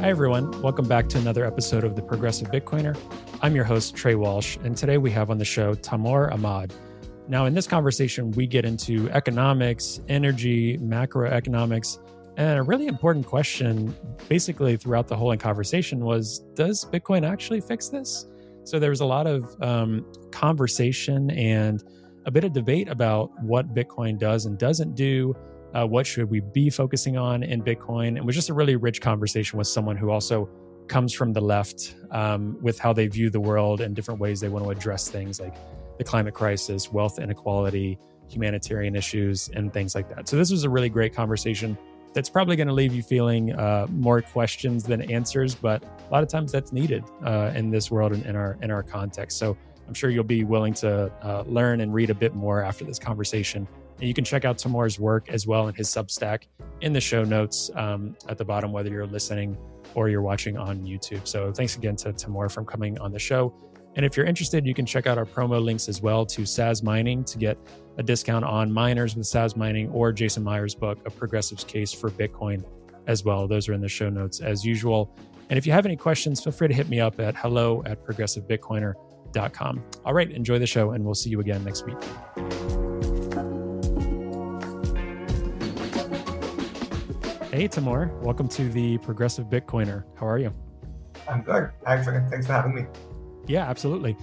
Hi, everyone. Welcome back to another episode of The Progressive Bitcoiner. I'm your host, Trey Walsh, and today we have on the show Taimur Ahmad. Now, in this conversation, we get into economics, energy, macroeconomics, and a really important question basically throughout the whole conversation was, does Bitcoin actually fix this? So there was a lot of conversation and a bit of debate about what Bitcoin does and doesn't do. What should we be focusing on in Bitcoin? It was just a really rich conversation with someone who also comes from the left with how they view the world and different ways they want to address things like the climate crisis, wealth inequality, humanitarian issues, and things like that. So this was a really great conversation that's probably going to leave you feeling more questions than answers, but a lot of times that's needed in this world and in our context. So I'm sure you'll be willing to learn and read a bit more after this conversation. And you can check out Taimur's work as well in his Substack in the show notes at the bottom, whether you're listening or you're watching on YouTube. So thanks again to Taimur for coming on the show. And if you're interested, you can check out our promo links as well to Sazmining to get a discount on miners with Sazmining or Jason Meyer's book, A Progressive's Case for Bitcoin as well. Those are in the show notes as usual. And if you have any questions, feel free to hit me up at hello@progressivebitcoiner.com. All right, enjoy the show, and we'll see you again next week. Hey, Taimur. Welcome to the Progressive Bitcoiner. How are you? I'm good. Thanks for having me. Yeah, absolutely.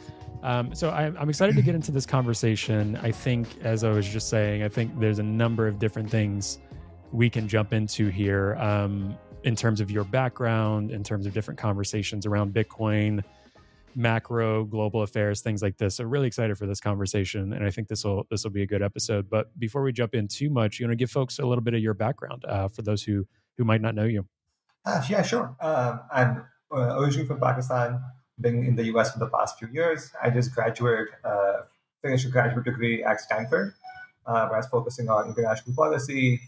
So I'm excited to get into this conversation. I think, as I was just saying, I think there's a number of different things we can jump into here in terms of your background, in terms of different conversations around Bitcoin, macro, global affairs, things like this. So really excited for this conversation, and I think this will be a good episode. But before we jump in too much, you want to give folks a little bit of your background for those who might not know you. Yeah, sure. I'm originally from Pakistan, been in the US for the past few years. I just finished a graduate degree at Stanford, where I was focusing on international policy,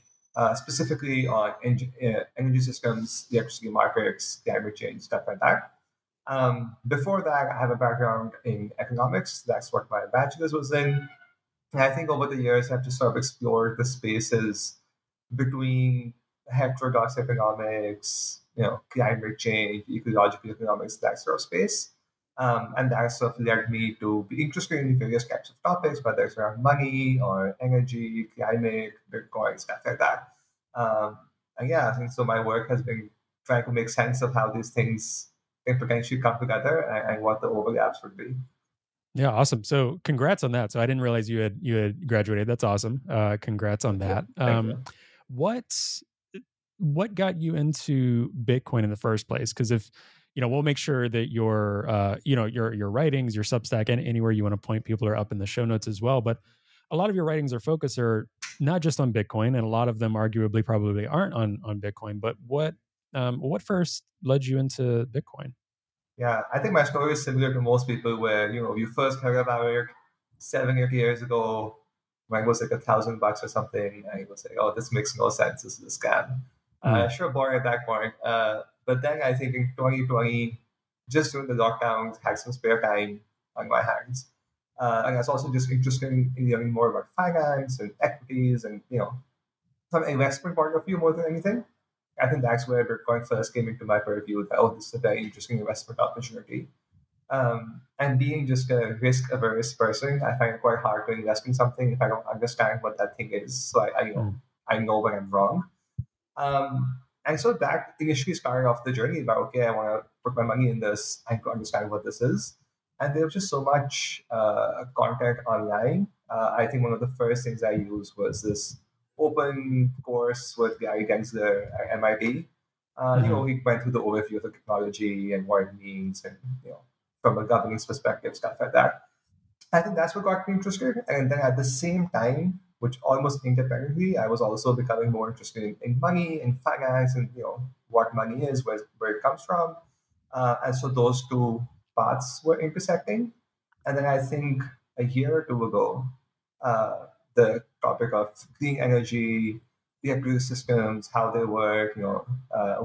specifically on energy systems, electricity markets, climate change, stuff like that. Before that, I have a background in economics. That's what my bachelor's was in. And I think over the years, I've just sort of explored the spaces between heterodox economics, climate change, ecological economics, that sort of space. And that sort of led me to be interested in various types of topics, whether it's around money or energy, climate, Bitcoin, stuff like that. And yeah, I think so my work has been trying to make sense of how these things can potentially come together and what the overlaps would be. Yeah, awesome. So congrats on that. So I didn't realize you had graduated. That's awesome. Congrats on that. Thank you. What got you into Bitcoin in the first place? Because if we'll make sure that your writings, your Substack, and anywhere you want to point people are up in the show notes as well. But a lot of your writings or focus are not just on Bitcoin, and a lot of them arguably probably aren't on Bitcoin. But what first led you into Bitcoin? Yeah, I think my story is similar to most people, where you first heard about it 7-8 years ago when it was like $1,000 or something, and you was like, "Oh, this makes no sense. This is a scam." Sure, boring at that point. But then I think in 2020, just during the lockdowns, had some spare time on my hands, and I was also just interested in learning more about finance and equities and from an investment point of view more than anything. I think that's where Bitcoin first came into my purview. That, this is a very interesting investment opportunity. And being just a risk-averse person, I find it quite hard to invest in something if I don't understand what that thing is. So I know when I'm wrong. And so that initially started off the journey about, okay, I want to put my money in this and to understand what this is. And there was just so much content online. I think one of the first things I used was this open course with Gary Gensler at MIT. He went through the overview of the technology and what it means, and from a governance perspective, stuff like that. I think that's what got me interested. And then at the same time, which almost independently, I was also becoming more interested in money and finance and what money is, where it comes from. And so those two paths were intersecting. And then I think a year or two ago, the topic of clean energy, electricity systems, how they work,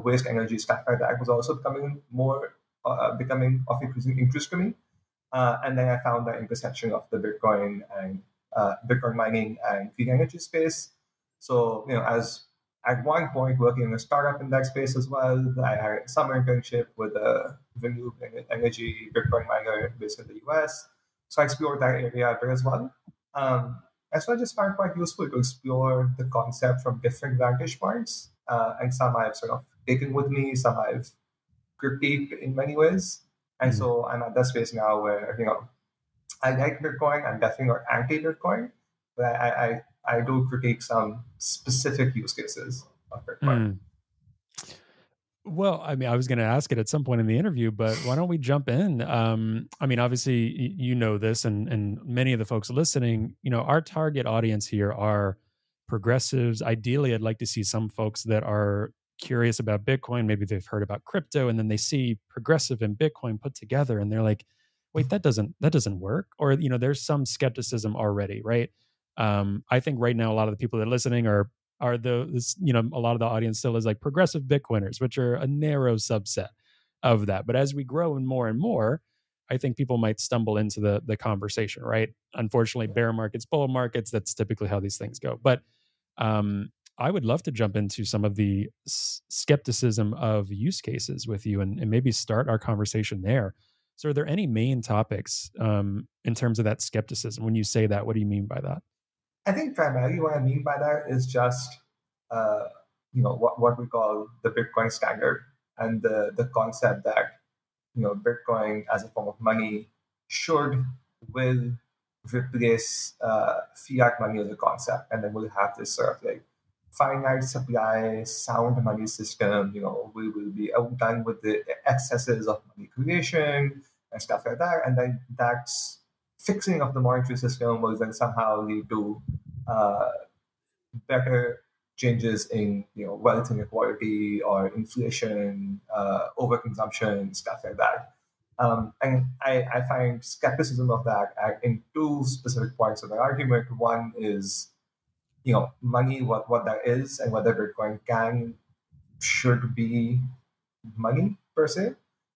waste energy, stuff like that was also becoming of increasing interest to me. And then I found that intersection of the Bitcoin and Bitcoin mining and clean energy space. So, as at one point working in a startup in that space as well. I had a summer internship with a renewable energy Bitcoin miner based in the US. So I explored that area a bit as well. And so I just found it quite useful to explore the concept from different vantage points. And some I've sort of taken with me, some I've critiqued in many ways. And so I'm at that space now where, I like Bitcoin. I'm definitely not anti-Bitcoin, but I do critique some specific use cases of Bitcoin. Well, I mean, I was going to ask it at some point in the interview, but why don't we jump in? I mean, obviously, you know this, and many of the folks listening, our target audience here are progressives. Ideally, I'd like to see some folks that are curious about Bitcoin. Maybe they've heard about crypto, and then they see progressive and Bitcoin put together, and they're like, "Wait, that doesn't work." Or there's some skepticism already, right? I think right now a lot of the people that are listening are those, a lot of the audience still is like progressive Bitcoiners, which are a narrow subset of that. But as we grow and more, I think people might stumble into the conversation, right? Unfortunately, bear markets, bull markets, that's typically how these things go. But I would love to jump into some of the skepticism of use cases with you and maybe start our conversation there. So are there any main topics in terms of that skepticism? When you say that, what do you mean by that? I think primarily what I mean by that is just, what we call the Bitcoin standard and the concept that, Bitcoin as a form of money will replace fiat money as a concept. And then we'll have this sort of like finite supply, sound money system, we will be outdone with the excesses of money creation and stuff like that. And then that's fixing of the monetary system will then somehow lead to better changes in wealth inequality or inflation, overconsumption, stuff like that. And I find skepticism of that in two specific points of the argument. One is, money, what that is, and whether Bitcoin should be money per se.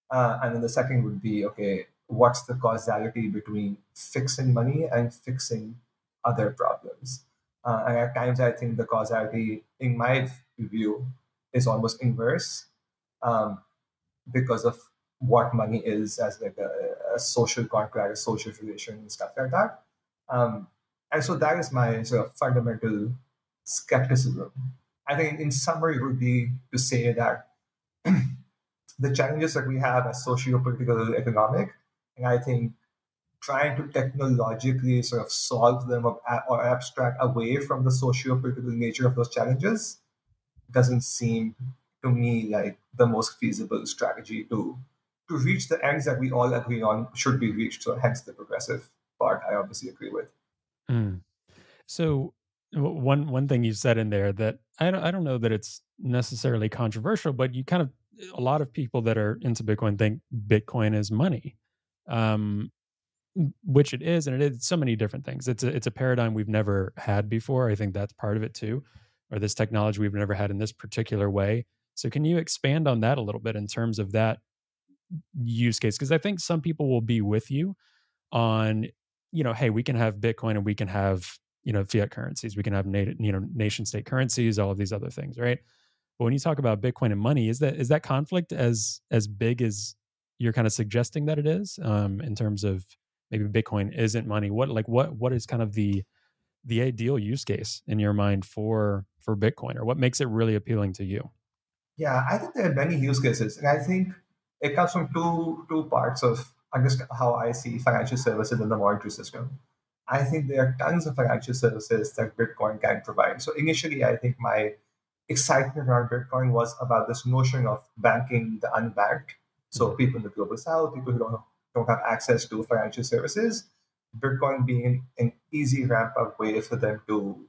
And then the second would be, okay, what's the causality between fixing money and fixing other problems? And at times, I think the causality, in my view, is almost inverse because of what money is as like a social contract, a social relation, and stuff like that. And so that is my sort of fundamental skepticism. I think in summary would be to say that the challenges that we have as socio-political, economic, and I think trying to technologically sort of solve them or abstract away from the socio-political nature of those challenges doesn't seem to me like the most feasible strategy to reach the ends that we all agree on should be reached. So hence the progressive part I obviously agree with. So one thing you said in there that I don't know that it's necessarily controversial, but a lot of people that are into Bitcoin think Bitcoin is money. Which it is, and it is so many different things. It's a paradigm we've never had before. I think that's part of it too, or this technology we've never had in this particular way. So can you expand on that a little bit in terms of that use case? Because I think some people will be with you on, hey, we can have Bitcoin and we can have, fiat currencies. We can have, nation state currencies, all of these other things, right? But when you talk about Bitcoin and money, is that conflict as big as you're kind of suggesting that it is, in terms of maybe Bitcoin isn't money? What is kind of the ideal use case in your mind for Bitcoin, or what makes it really appealing to you? Yeah, I think there are many use cases, and I think it comes from two parts of how I see financial services in the monetary system. I think there are tons of financial services that Bitcoin can provide. So initially, I think my excitement around Bitcoin was about this notion of banking the unbanked. So people in the global south, people who don't have access to financial services, Bitcoin being an easy ramp-up way for them to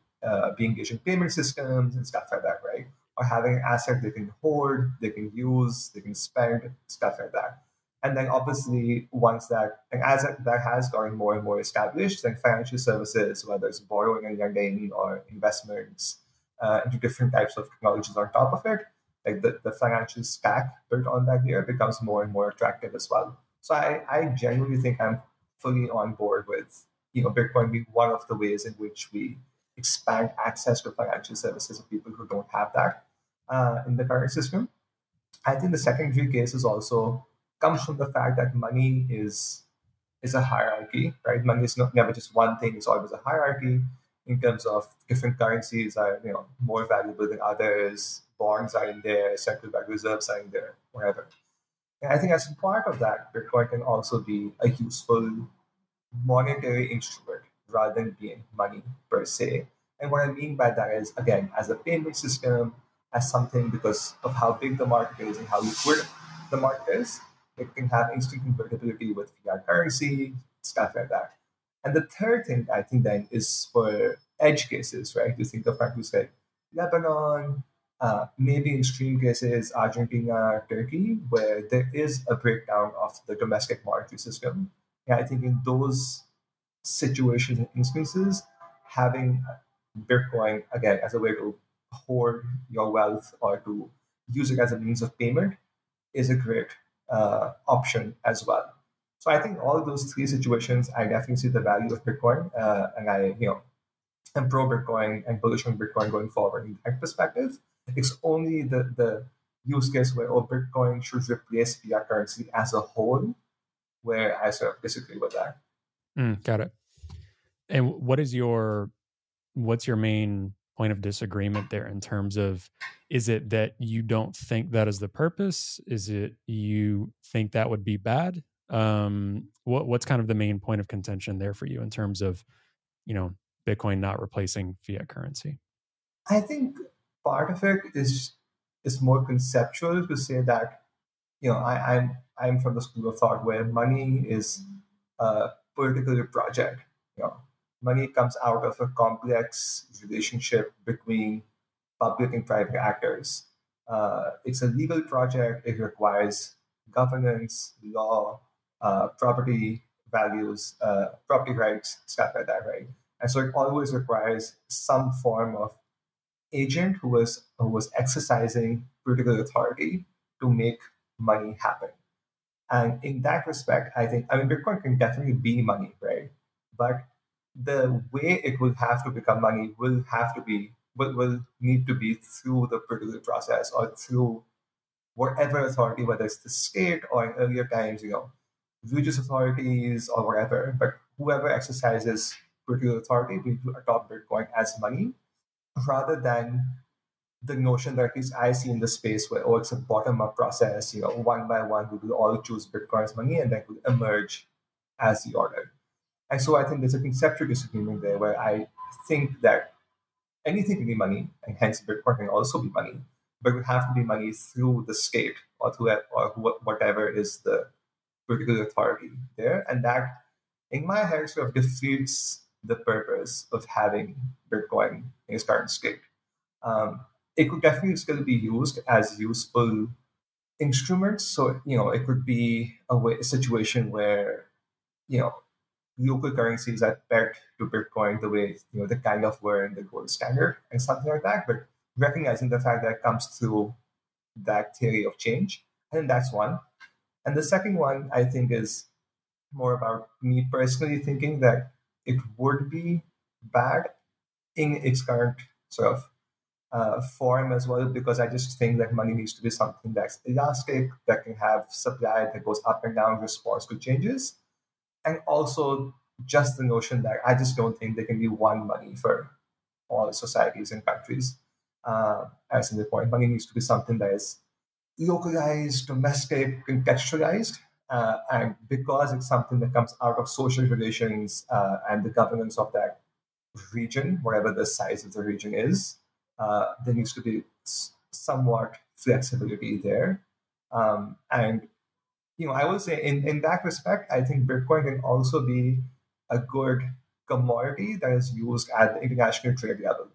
be engaged in payment systems and stuff like that, right? Or having an asset they can hold, they can use, they can spend, stuff like that. And then obviously once that, and as that has gotten more and more established, then financial services, whether it's borrowing and lending or investments into different types of technologies on top of it, like the financial stack built on that layer becomes more and more attractive as well. So I genuinely think I'm fully on board with Bitcoin being one of the ways in which we expand access to financial services of people who don't have that in the current system. I think the secondary case is also comes from the fact that money is a hierarchy, right? Money is not never just one thing; it's always a hierarchy in terms of different currencies are more valuable than others. Bonds are in there, central bank reserves are in there, whatever. And I think as a part of that, Bitcoin can also be a useful monetary instrument rather than being money per se. And what I mean by that is, again, as a payment system, as something because of how big the market is and how liquid the market is, it can have instant convertibility with fiat currency, stuff like that. And the third thing I think then is for edge cases, right? You think of countries like Lebanon, maybe in extreme cases, Argentina, Turkey, where there is a breakdown of the domestic monetary system. And I think in those situations and instances, having Bitcoin, again, as a way to hoard your wealth or to use it as a means of payment is a great option as well. So I think all of those three situations, I definitely see the value of Bitcoin, and am pro Bitcoin and bullish on Bitcoin going forward in that perspective. It's only the use case where Bitcoin should replace fiat currency as a whole, where I sort of disagree with that. Got it. And what's your main point of disagreement there in terms of, is it that you don't think that is the purpose? Is it you think that would be bad? What's kind of the main point of contention there for you in terms of, Bitcoin not replacing fiat currency? I think part of it is more conceptual to say that I'm from the school of thought where money is a particular project. Money comes out of a complex relationship between public and private actors. It's a legal project. It requires governance, law, property values, property rights, stuff like that, right? And so it always requires some form of agent who was exercising political authority to make money happen. And in that respect, Bitcoin can definitely be money, right? But the way it will have to become money will need to be through the political process or through whatever authority, whether it's the state or in earlier times, religious authorities or whatever. But whoever exercises political authority will adopt Bitcoin as money rather than the notion that at least I see in the space where, it's a bottom-up process, one by one, we will all choose Bitcoin as money and then will emerge as the order. And so I think there's a conceptual disagreement there where I think that anything can be money, and hence Bitcoin can also be money, but it would have to be money through the state or whatever is the political authority there. And that, in my head, sort of defeats the purpose of having Bitcoin in its current state. It could definitely still be used as useful instruments. So, it could be a situation where, local currencies are pegged to Bitcoin the way, the kind of were in the gold standard and something like that. But recognizing the fact that it comes through that theory of change, I think that's one. And the second one, I think, is more about me personally thinking that it would be bad in its current sort of form as well, because I just think that money needs to be something that's elastic, that can have supply that goes up and down in response to changes. And also just the notion that I just don't think there can be one money for all societies and countries. As in the point, money needs to be something that is localized, domestic, contextualized. And because it's something that comes out of social relations and the governance of that region, whatever the size of the region is, there needs to be somewhat flexibility there. And I will say in that respect, I think Bitcoin can also be a good commodity that is used at the international trade level.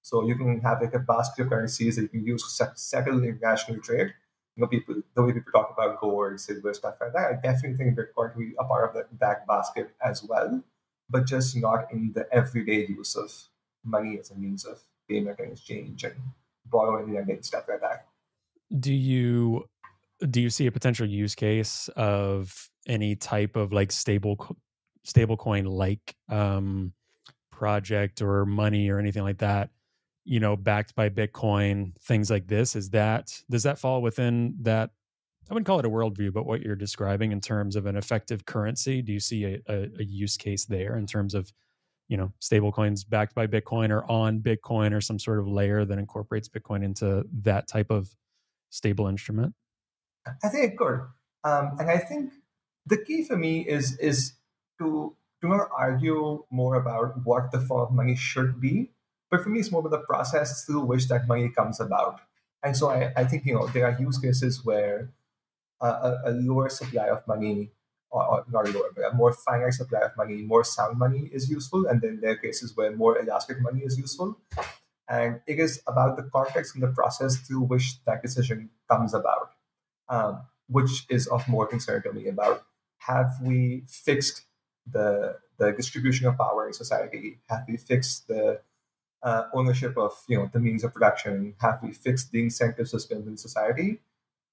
So you can have like a basket of currencies that you can use to settle international trade. The way people talk about gold, silver, stuff like that, I definitely think Bitcoin can be a part of that basket as well, but just not in the everyday use of money as a means of payment and exchange and borrowing and stuff like that. Do you see a potential use case of any type of like stable coin like project or money or anything like that, backed by Bitcoin, things like this, does that fall within that? I wouldn't call it a worldview, but what you're describing in terms of an effective currency, do you see a use case there in terms of, stable coins backed by Bitcoin or on Bitcoin or some sort of layer that incorporates Bitcoin into that type of stable instrument? I think it could. And I think the key for me is to not argue more about what the form of money should be, but for me, it's more about the process through which that money comes about. And so I think, there are use cases where a lower supply of money, or not lower, but a more finite supply of money, more sound money is useful. And then there are cases where more elastic money is useful. And it is about the context and the process through which that decision comes about, which is of more concern to me about, have we fixed the distribution of power in society? Have we fixed the ownership of the means of production? Have we fixed the incentive systems in society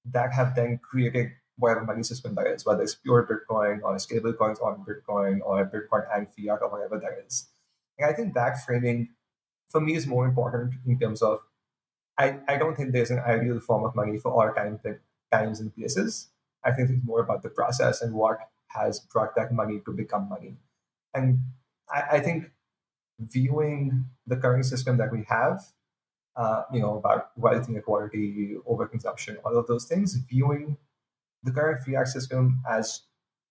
that have then created whatever money system that is, whether it's pure Bitcoin or stable coins on Bitcoin or Bitcoin and fiat or whatever that is? And I think that framing for me is more important in terms of, I don't think there's an ideal form of money for all times and places. I think it's more about the process and what has brought that money to become money. And I think viewing the current system that we have, about wealth inequality, overconsumption, all of those things, viewing the current fiat system as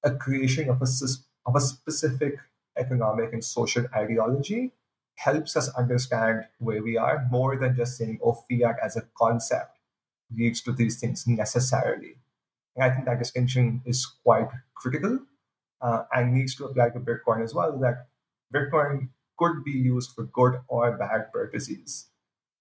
a creation of a specific economic and social ideology helps us understand where we are, more than just saying, oh, fiat as a concept leads to these things necessarily. And I think that distinction is quite critical, and needs to apply to Bitcoin as well, that Bitcoin could be used for good or bad purposes.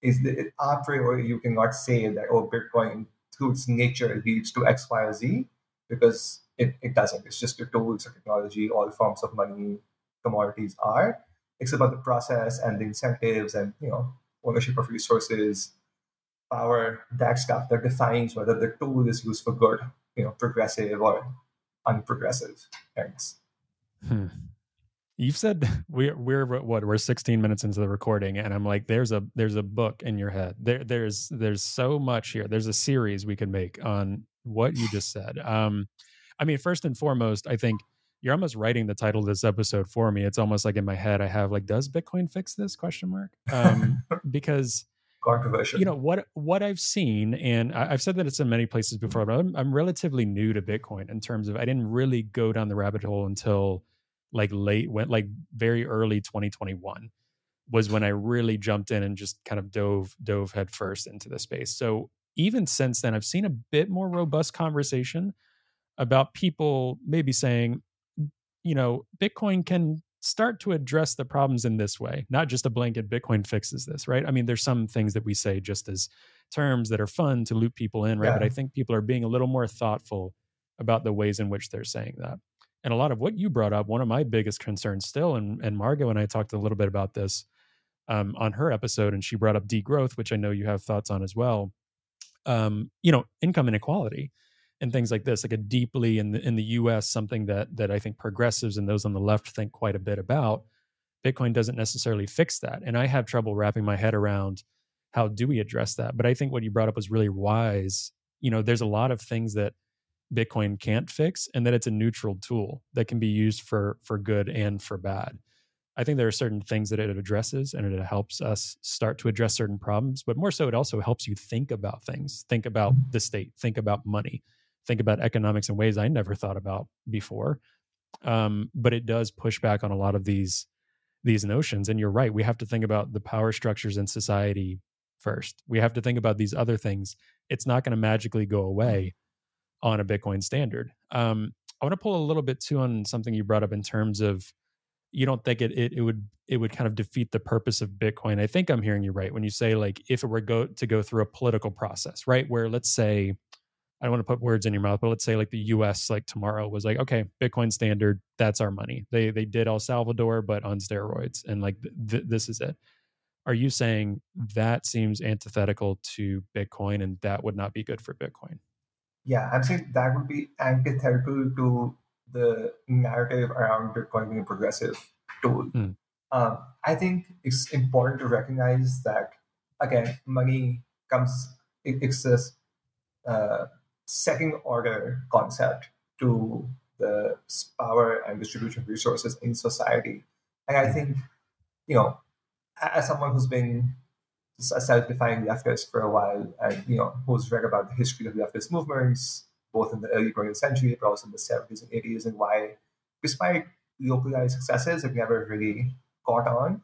A priori, you cannot say that, oh, Bitcoin through its nature leads to X, Y, or Z, because it doesn't. It's just a tool, it's a technology, all forms of money, commodities are. It's about the process and the incentives and ownership of resources, power, that stuff that defines whether the tool is used for good, progressive or unprogressive ends. You've said we're 16 minutes into the recording, and I'm like, there's a book in your head. There's so much here. There's a series we could make on what you just said. I mean, first and foremost, I think you're almost writing the title of this episode for me. It's almost like in my head I have like, does Bitcoin fix this ? Because controversial. What I've seen, and I've said that it's in many places before, but I'm relatively new to Bitcoin in terms of, I didn't really go down the rabbit hole until very early 2021 was when I really jumped in and just kind of dove head first into the space. So even since then, I've seen a bit more robust conversation about people maybe saying, Bitcoin can start to address the problems in this way, not just a blanket Bitcoin fixes this, right? I mean, there's some things that we say just as terms that are fun to loop people in, right? Yeah. But I think people are being a little more thoughtful about the ways in which they're saying that. And a lot of what you brought up, one of my biggest concerns still, and Margot and I talked a little bit about this on her episode, and she brought up degrowth, which I know you have thoughts on as well. Income inequality and things like this, like a deeply in the U.S., something that I think progressives and those on the left think quite a bit about. Bitcoin doesn't necessarily fix that, and I have trouble wrapping my head around how do we address that. But I think what you brought up was really wise. There's a lot of things that Bitcoin can't fix, and that it's a neutral tool that can be used for good and for bad. I think there are certain things that it addresses, and it helps us start to address certain problems, but more so it also helps you think about things, think about the state, think about money, think about economics in ways I never thought about before. But it does push back on a lot of these notions. And you're right, we have to think about the power structures in society first. We have to think about these other things. It's not going to magically go away on a Bitcoin standard. I want to pull a little bit too on something you brought up in terms of, you don't think it would kind of defeat the purpose of Bitcoin. I think I'm hearing you right when you say, like, if it were to go through a political process, right? Where, let's say, I don't want to put words in your mouth, but let's say like the US, like tomorrow was like, okay, Bitcoin standard, that's our money. They did El Salvador, but on steroids. And like, this is it. Are you saying that seems antithetical to Bitcoin and that would not be good for Bitcoin? Yeah, I'm saying that would be antithetical to the narrative around Bitcoin being a progressive tool. I think it's important to recognize that, again, money it's this second order concept to the power and distribution of resources in society. And I think, as someone who's been a self-defined leftist for a while, and who's read about the history of leftist movements, both in the early 20th century, but also in the 70s and 80s, and why, despite localized successes, it never really caught on.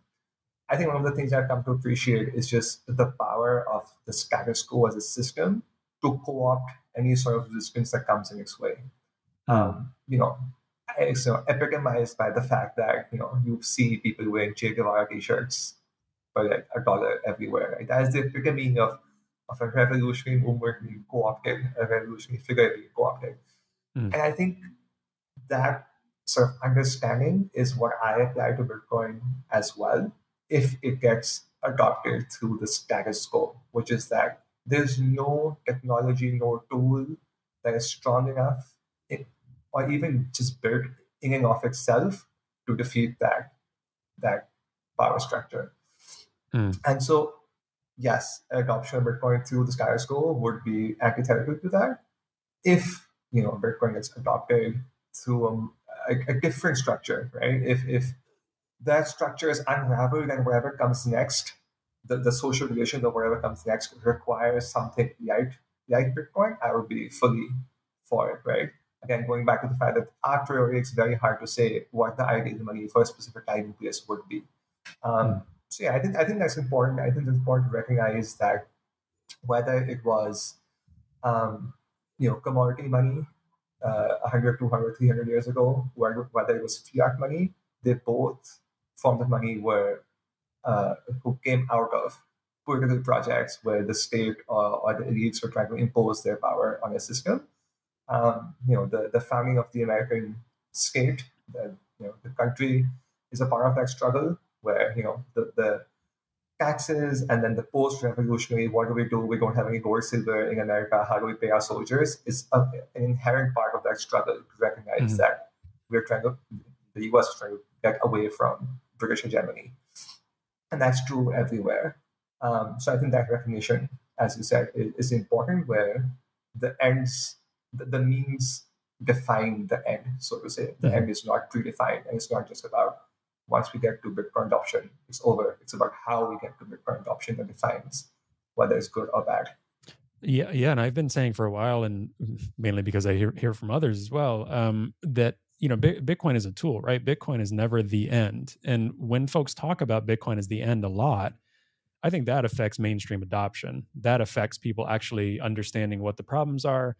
I think one of the things I've come to appreciate is just the power of the status quo as a system to co-opt any sort of resistance that comes in its way. It's epitomized by the fact that you see people wearing Che Guevara t-shirts for like $1 everywhere. Right? That is the epitome of a revolutionary movement being co-opted, a revolutionary figure being co-opted. And I think that sort of understanding is what I apply to Bitcoin as well, if it gets adopted through the status quo, which is that there's no technology, no tool that is strong enough or even just built in and of itself to defeat that power structure. And so, yes, adoption of Bitcoin through the status quo would be antithetical to that. If Bitcoin gets adopted through a different structure, right? If that structure is unraveled and whatever comes next, the social relations of whatever comes next requires something like Bitcoin, I would be fully for it, right? Again, going back to the fact that a priori it's very hard to say what the ideal money for a specific time and place would be. So yeah, I think that's important. I think it's important to recognize that whether it was commodity money 100, 200, 300 years ago, whether it was fiat money, they both forms of money who came out of political projects where the state or the elites were trying to impose their power on a system. The founding of the American state, the country is a part of that struggle where, the taxes and then the post-revolutionary, what do? We don't have any gold, silver in America. How do we pay our soldiers? Is an inherent part of that struggle to recognize that the US is trying to get away from British hegemony. And that's true everywhere. So I think that recognition, as you said, is important, where the means define the end, so to say. The end is not predefined, and it's not just about once we get to Bitcoin adoption, it's over. It's about how we get to Bitcoin adoption that defines whether it's good or bad. Yeah, and I've been saying for a while, and mainly because I hear from others as well, that Bitcoin is a tool, right? Bitcoin is never the end. And when folks talk about Bitcoin as the end a lot, I think that affects mainstream adoption. That affects people actually understanding what the problems are.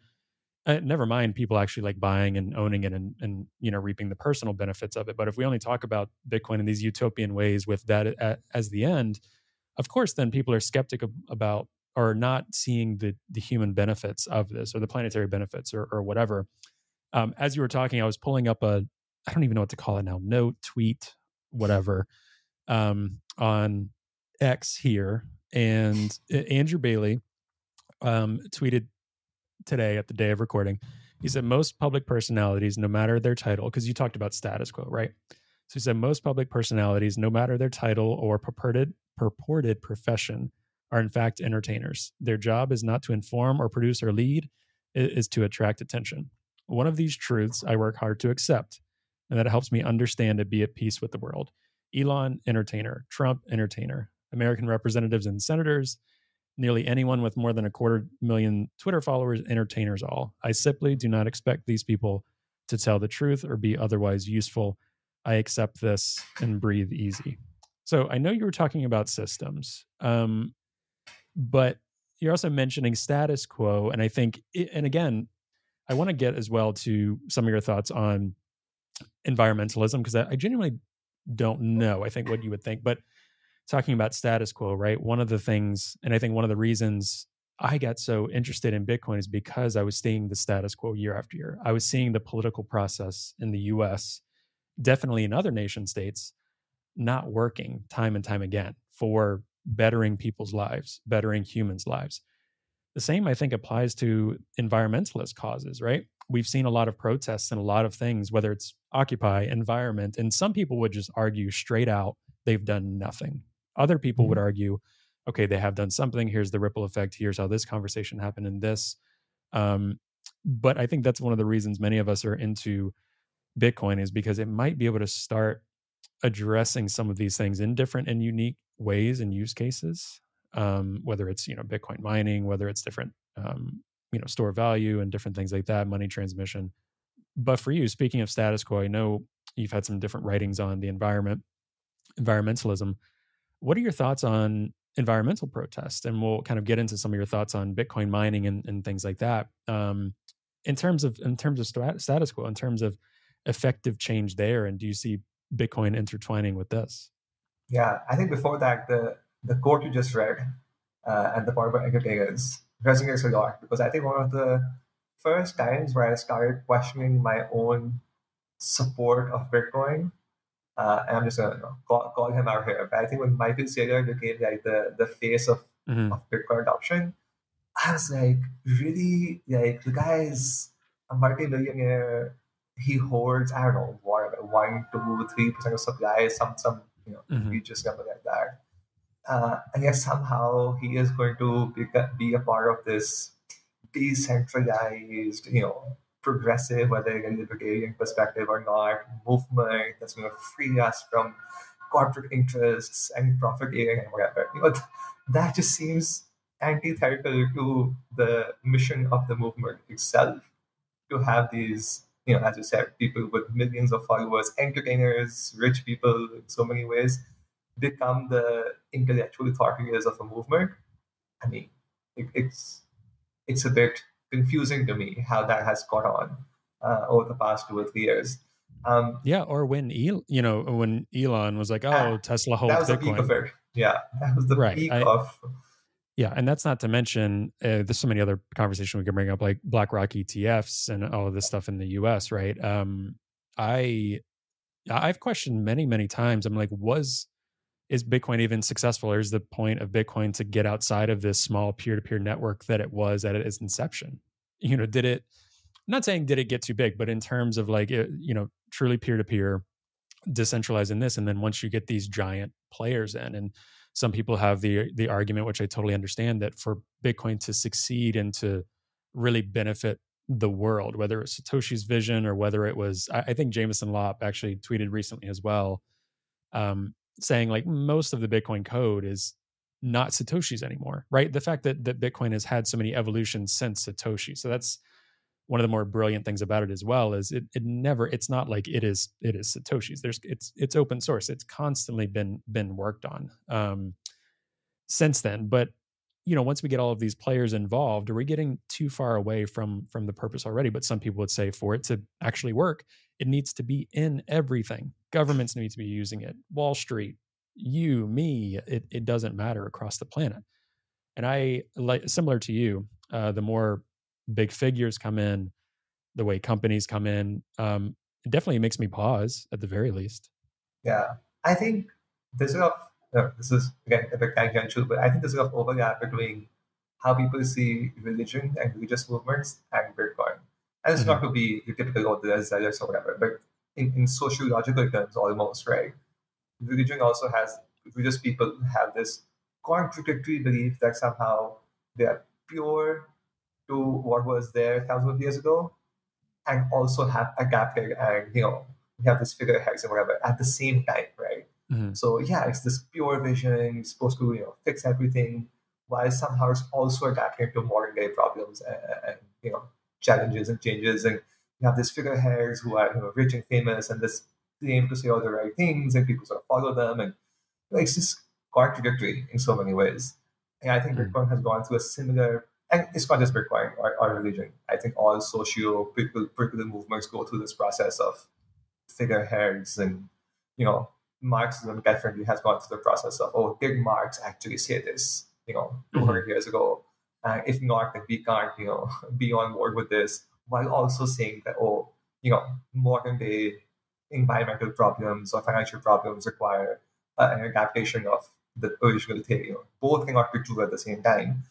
Never mind people actually like buying and owning it and reaping the personal benefits of it. But if we only talk about Bitcoin in these utopian ways with that as the end, of course, then people are skeptic about or not seeing the human benefits of this or the planetary benefits or whatever. As you were talking, I was pulling up I don't even know what to call it now, note, tweet, whatever, on X here. And Andrew Bailey tweeted today at the day of recording. He said, most public personalities, no matter their title, because you talked about status quo, right? So he said, most public personalities, no matter their title or purported profession, are in fact entertainers. Their job is not to inform or produce or lead, it is to attract attention. One of these truths I work hard to accept, and that helps me understand and be at peace with the world. Elon, entertainer. Trump, entertainer. American representatives and senators, nearly anyone with more than 250,000 Twitter followers, entertainers all. I simply do not expect these people to tell the truth or be otherwise useful. I accept this and breathe easy. So I know you were talking about systems, but you're also mentioning status quo. And I think, and again, I want to get as well to some of your thoughts on environmentalism, because I genuinely don't know, I think, what you would think. But talking about status quo, right? One of the things, and I think one of the reasons I got so interested in Bitcoin is because I was seeing the status quo year after year. I was seeing the political process in the US, definitely in other nation states, not working time and time again for bettering people's lives, bettering humans' lives. The same, I think, applies to environmentalist causes, right? We've seen a lot of protests and a lot of things, whether it's Occupy, environment, and some people would just argue straight out they've done nothing. Other people would argue, okay, they have done something. Here's the ripple effect. Here's how this conversation happened in this. But I think that's one of the reasons many of us are into Bitcoin, is because it might be able to start addressing some of these things in different and unique ways and use cases. Whether it's Bitcoin mining, whether it's different store value and different things like that, money transmission. But for you, speaking of status quo, I know you've had some different writings on the environmentalism. What are your thoughts on environmental protest? And we'll kind of get into some of your thoughts on Bitcoin mining and things like that. In terms of status quo, in terms of effective change there, and do you see Bitcoin intertwining with this? Yeah, I think before that, the quote you just read and the part about entertainers resonates a lot, because I think one of the first times where I started questioning my own support of Bitcoin, and I'm just going to call him out here, but I think when Michael Saylor became like the face of Bitcoin adoption, I was like, really? Like, the guy is a multi-millionaire. He hoards, I don't know, 1, 2, 3% of supply, some just number like that. And yet somehow he is going to be a part of this decentralized, progressive, whether in a libertarian perspective or not, movement that's going to free us from corporate interests and profiteering and whatever. That just seems antithetical to the mission of the movement itself, to have these, as you said, people with millions of followers, entertainers, rich people in so many ways, become the intellectual thought leaders of a movement. I mean, it's a bit confusing to me how that has gone on over the past 2 or 3 years. Or when Elon was like, Tesla holds Bitcoin. That was the peak of it. Yeah, that was the peak of... Yeah, and that's not to mention, there's so many other conversations we can bring up, like BlackRock ETFs and all of this stuff in the US, right? I've questioned many, many times, I'm like, is Bitcoin even successful? Or is the point of Bitcoin to get outside of this small peer-to-peer network that it was at its inception? Did it, I'm not saying did it get too big, but in terms of like, truly peer-to-peer, decentralizing this, and then once you get these giant players in, and some people have the argument, which I totally understand, that for Bitcoin to succeed and to really benefit the world, whether it's Satoshi's vision or whether it was, I think Jameson Lopp actually tweeted recently as well, saying like most of the Bitcoin code is not Satoshi's anymore, right? The fact that Bitcoin has had so many evolutions since Satoshi. So that's one of the more brilliant things about it as well, is it's not like it is Satoshi's. It's open source. It's constantly been worked on since then. But once we get all of these players involved, are we getting too far away from the purpose already? But some people would say for it to actually work, it needs to be in everything. Governments need to be using it. Wall Street, you, me, it doesn't matter across the planet. And I, like, similar to you, the more big figures come in, the way companies come in, it definitely makes me pause at the very least. Yeah, I think there's a lot of, this is again a bit tangential, but I think there's a lot of overlap between how people see religion and religious movements and Bitcoin. And it's not to be the typical zealots or whatever, but in sociological terms almost, right? Religious people have this contradictory belief that somehow they are pure to what was there thousands of years ago, and also have adapted, and we have this figureheads and whatever at the same time, right? So yeah, it's this pure vision, supposed to fix everything, while somehow it's also adapting to modern day problems and challenges and changes. And you have these figureheads who are rich and famous, and this claim to say all the right things, and people sort of follow them, and it's just contradictory in so many ways. And I think Bitcoin has gone through a similar. And it's not just Bitcoin or religion. I think all socio-political movements go through this process of figureheads, and Marxism definitely has gone through the process of, did Marx actually say this 200 years ago? If not, then we can't be on board with this. While also saying that modern day environmental problems or financial problems require an adaptation of the original theory. Both cannot be true at the same time.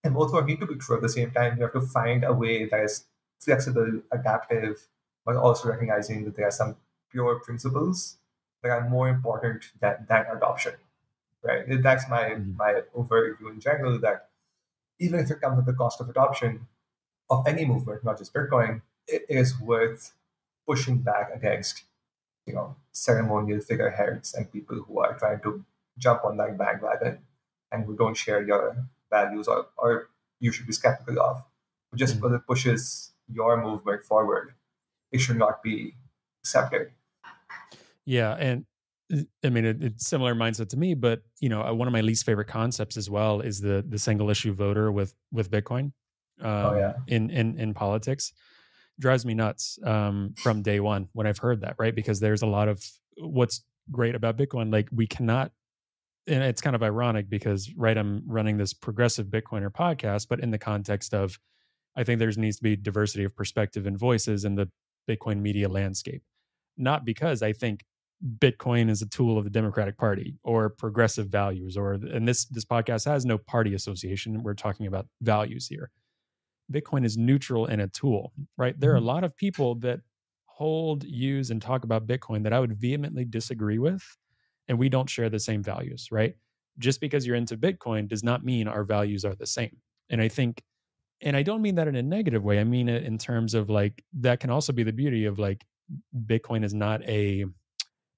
And both don't need to be true at the same time. You have to find a way that is flexible, adaptive, but also recognizing that there are some pure principles that are more important than adoption, right? That's my overview in general, that even if it comes at the cost of adoption of any movement, not just Bitcoin, it is worth pushing back against, ceremonial figureheads and people who are trying to jump on that bandwagon and who don't share your values, or you should be skeptical of. But just because it pushes your movement forward, it should not be accepted. Yeah, and I mean, it's similar mindset to me, but one of my least favorite concepts as well is the single issue voter with Bitcoin Oh yeah. in politics. Drives me nuts from day one when I've heard that, right? Because there's a lot of what's great about Bitcoin, like we cannot, and it's kind of ironic because, right, I'm running this progressive Bitcoiner podcast, but in the context of, I think there needs to be diversity of perspective and voices in the Bitcoin media landscape. Not because I think Bitcoin is a tool of the Democratic Party or progressive values, and this podcast has no party association. We're talking about values here. Bitcoin is neutral and a tool, right? There are a lot of people that hold, use, and talk about Bitcoin that I would vehemently disagree with, and we don't share the same values, right? Just because you're into Bitcoin does not mean our values are the same. And I think, and I don't mean that in a negative way. I mean it in terms of like, that can also be the beauty of like, Bitcoin is not a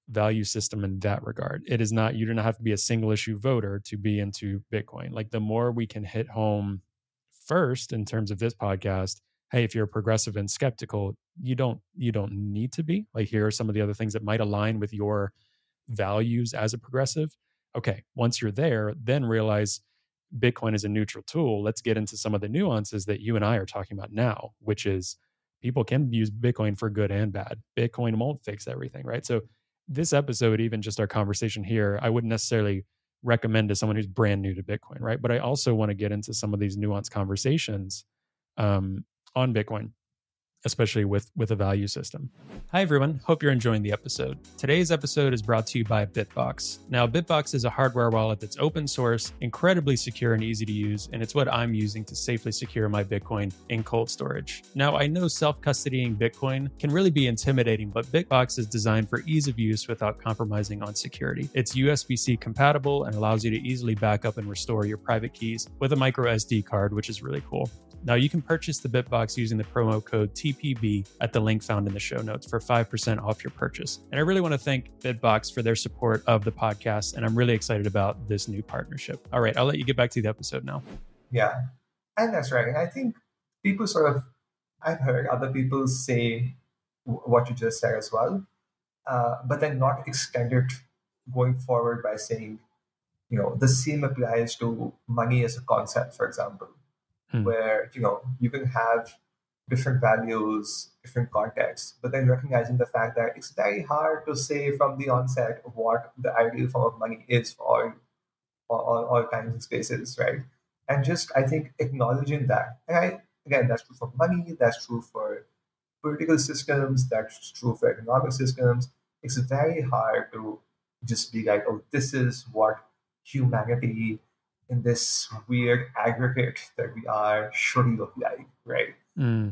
value system in that regard. It is not, you do not have to be a single issue voter to be into Bitcoin. Like the more we can hit home first in terms of this podcast, hey, if you're progressive and skeptical, you don't need to be. Like, here are some of the other things that might align with your values as a progressive. Okay, once you're there, then realize Bitcoin is a neutral tool. Let's get into some of the nuances that you and I are talking about now, which is people can use Bitcoin for good and bad. Bitcoin won't fix everything, right? So this episode, even just our conversation here, I wouldn't necessarily recommend to someone who's brand new to Bitcoin, right? But I also want to get into some of these nuanced conversations on Bitcoin, especially with a value system. Hi, everyone. Hope you're enjoying the episode. Today's episode is brought to you by Bitbox. Now, Bitbox is a hardware wallet that's open source, incredibly secure and easy to use, and it's what I'm using to safely secure my Bitcoin in cold storage. Now, I know self-custodying Bitcoin can really be intimidating, but Bitbox is designed for ease of use without compromising on security. It's USB-C compatible and allows you to easily back up and restore your private keys with a micro SD card, which is really cool. Now, you can purchase the Bitbox using the promo code TPB at the link found in the show notes for 5% off your purchase. And I really want to thank Bitbox for their support of the podcast, and I'm really excited about this new partnership. All right, I'll let you get back to the episode now. Yeah, and that's right. I think people I've heard other people say what you just said as well, but then not extend it going forward by saying, the same applies to money as a concept, for example. Where you can have different values, different contexts, but then recognizing the fact that it's very hard to say from the onset what the ideal form of money is for all kinds of spaces, right? And just, I think, acknowledging that. And again, that's true for money, that's true for political systems, that's true for economic systems. It's very hard to just be like, oh, this is what humanity in this weird aggregate that we are should look like, right? And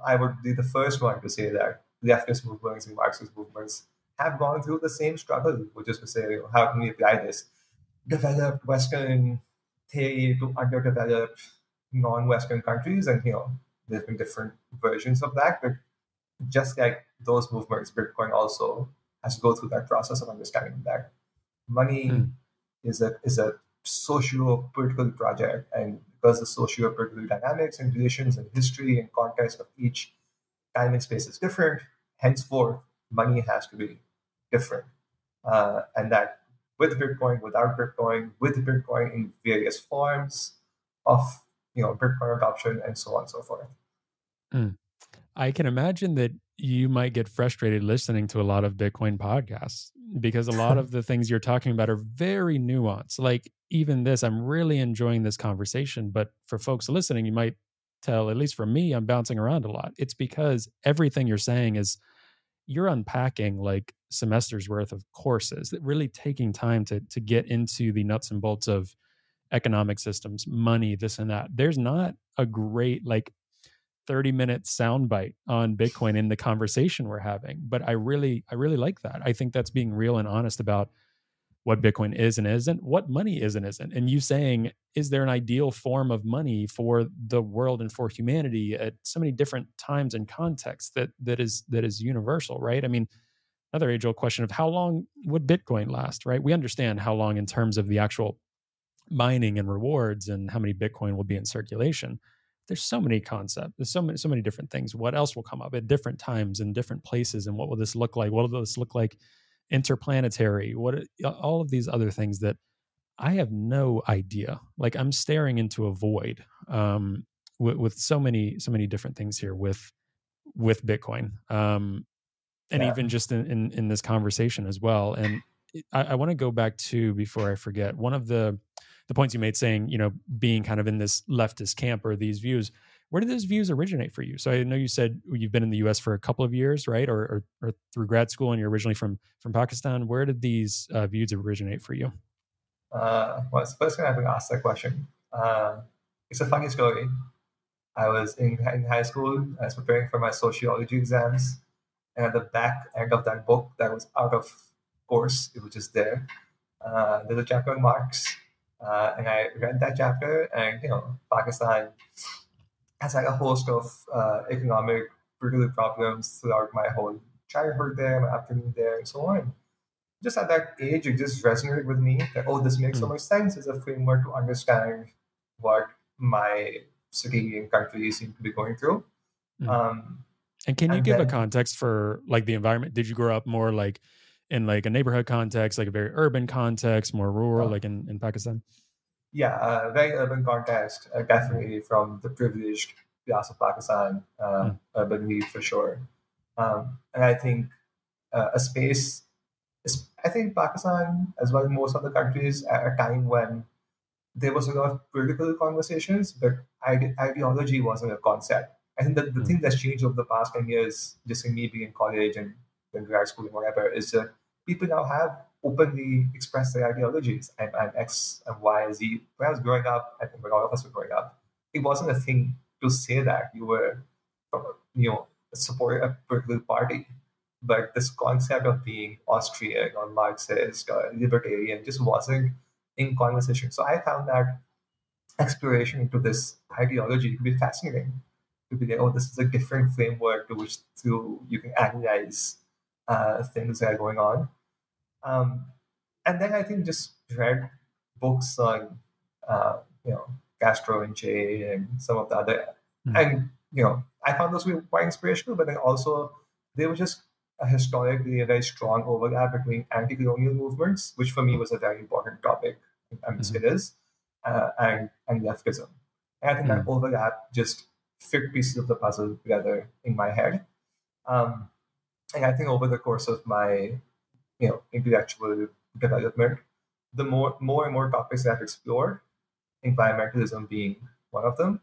I would be the first one to say that leftist movements and Marxist movements have gone through the same struggle, which is to say, how can we apply this developed Western theory to underdeveloped non-Western countries? And there's been different versions of that, but just like those movements, Bitcoin also has to go through that process of understanding that money is a socio-political project, and because the socio-political dynamics and relations and history and context of each time and space is different, henceforth money has to be different, and that with Bitcoin, without Bitcoin, with Bitcoin in various forms of Bitcoin adoption, and so on and so forth. I can imagine that you might get frustrated listening to a lot of Bitcoin podcasts because a lot of the things you're talking about are very nuanced. Like even this, I'm really enjoying this conversation, but for folks listening, you might tell, at least for me, I'm bouncing around a lot. It's because everything you're saying is you're unpacking like semesters worth of courses, that really taking time to get into the nuts and bolts of economic systems, money, this and that. There's not a great, like, 30-minute soundbite on Bitcoin in the conversation we're having. But I really like that. I think that's being real and honest about what Bitcoin is and isn't, what money is and isn't. And you saying, is there an ideal form of money for the world and for humanity at so many different times and contexts that is universal, right? I mean, another age-old question of how long would Bitcoin last, right? We understand how long in terms of the actual mining and rewards and how many Bitcoin will be in circulation. There's so many concepts. There's so many different things. What else will come up at different times in different places? And what will this look like? What will this look like interplanetary? All of these other things that I have no idea. Like I'm staring into a void with so many different things here with Bitcoin. And even just in this conversation as well. And I want to go back to, before I forget, one of the points you made saying, being kind of in this leftist camp or these views. Where did those views originate for you? So I know you said you've been in the U.S. for a couple of years, right? Or through grad school, and you're originally from Pakistan. Where did these views originate for you? Well, it's the first time I've been asked that question. It's a funny story. I was in high school. I was preparing for my sociology exams. And at the back end of that book that was out of course, it was just there. There's a chapter on Marx. And I read that chapter, and Pakistan has had a host of economic political problems throughout my whole childhood there, my upbringing there, and so on. Just at that age, it just resonated with me that, this makes so much sense as a framework to understand what my city and country seem to be going through. And can you give a context for like the environment? Did you grow up more like in like a neighborhood context, like a very urban context, more rural, like in Pakistan? Yeah, very urban context, definitely from the privileged class of Pakistan, urban elite for sure. And I think a space, I think Pakistan, as well as most other countries, at a time when there was a lot of political conversations, but ideology wasn't a concept. I think that the thing that's changed over the past 10 years, just in me being in college and in grad school and whatever, is that people now have openly expressed their ideologies. I'm X and Y and Z. When I was growing up, I think when all of us were growing up, it wasn't a thing to say that you were, supporting a political party. But this concept of being Austrian or Marxist or libertarian just wasn't in conversation. So I found that exploration into this ideology could be fascinating. To be like, this is a different framework to which you can analyze things that are going on. And then I think just read books on, Castro and Che and some of the other, and I found those were quite inspirational. But then also they were just historically a very strong overlap between anti-colonial movements, which for me was a very important topic, and still is, and leftism. And I think that overlap just fit pieces of the puzzle together in my head. And I think over the course of my intellectual development, the more and more topics I've explored, environmentalism being one of them,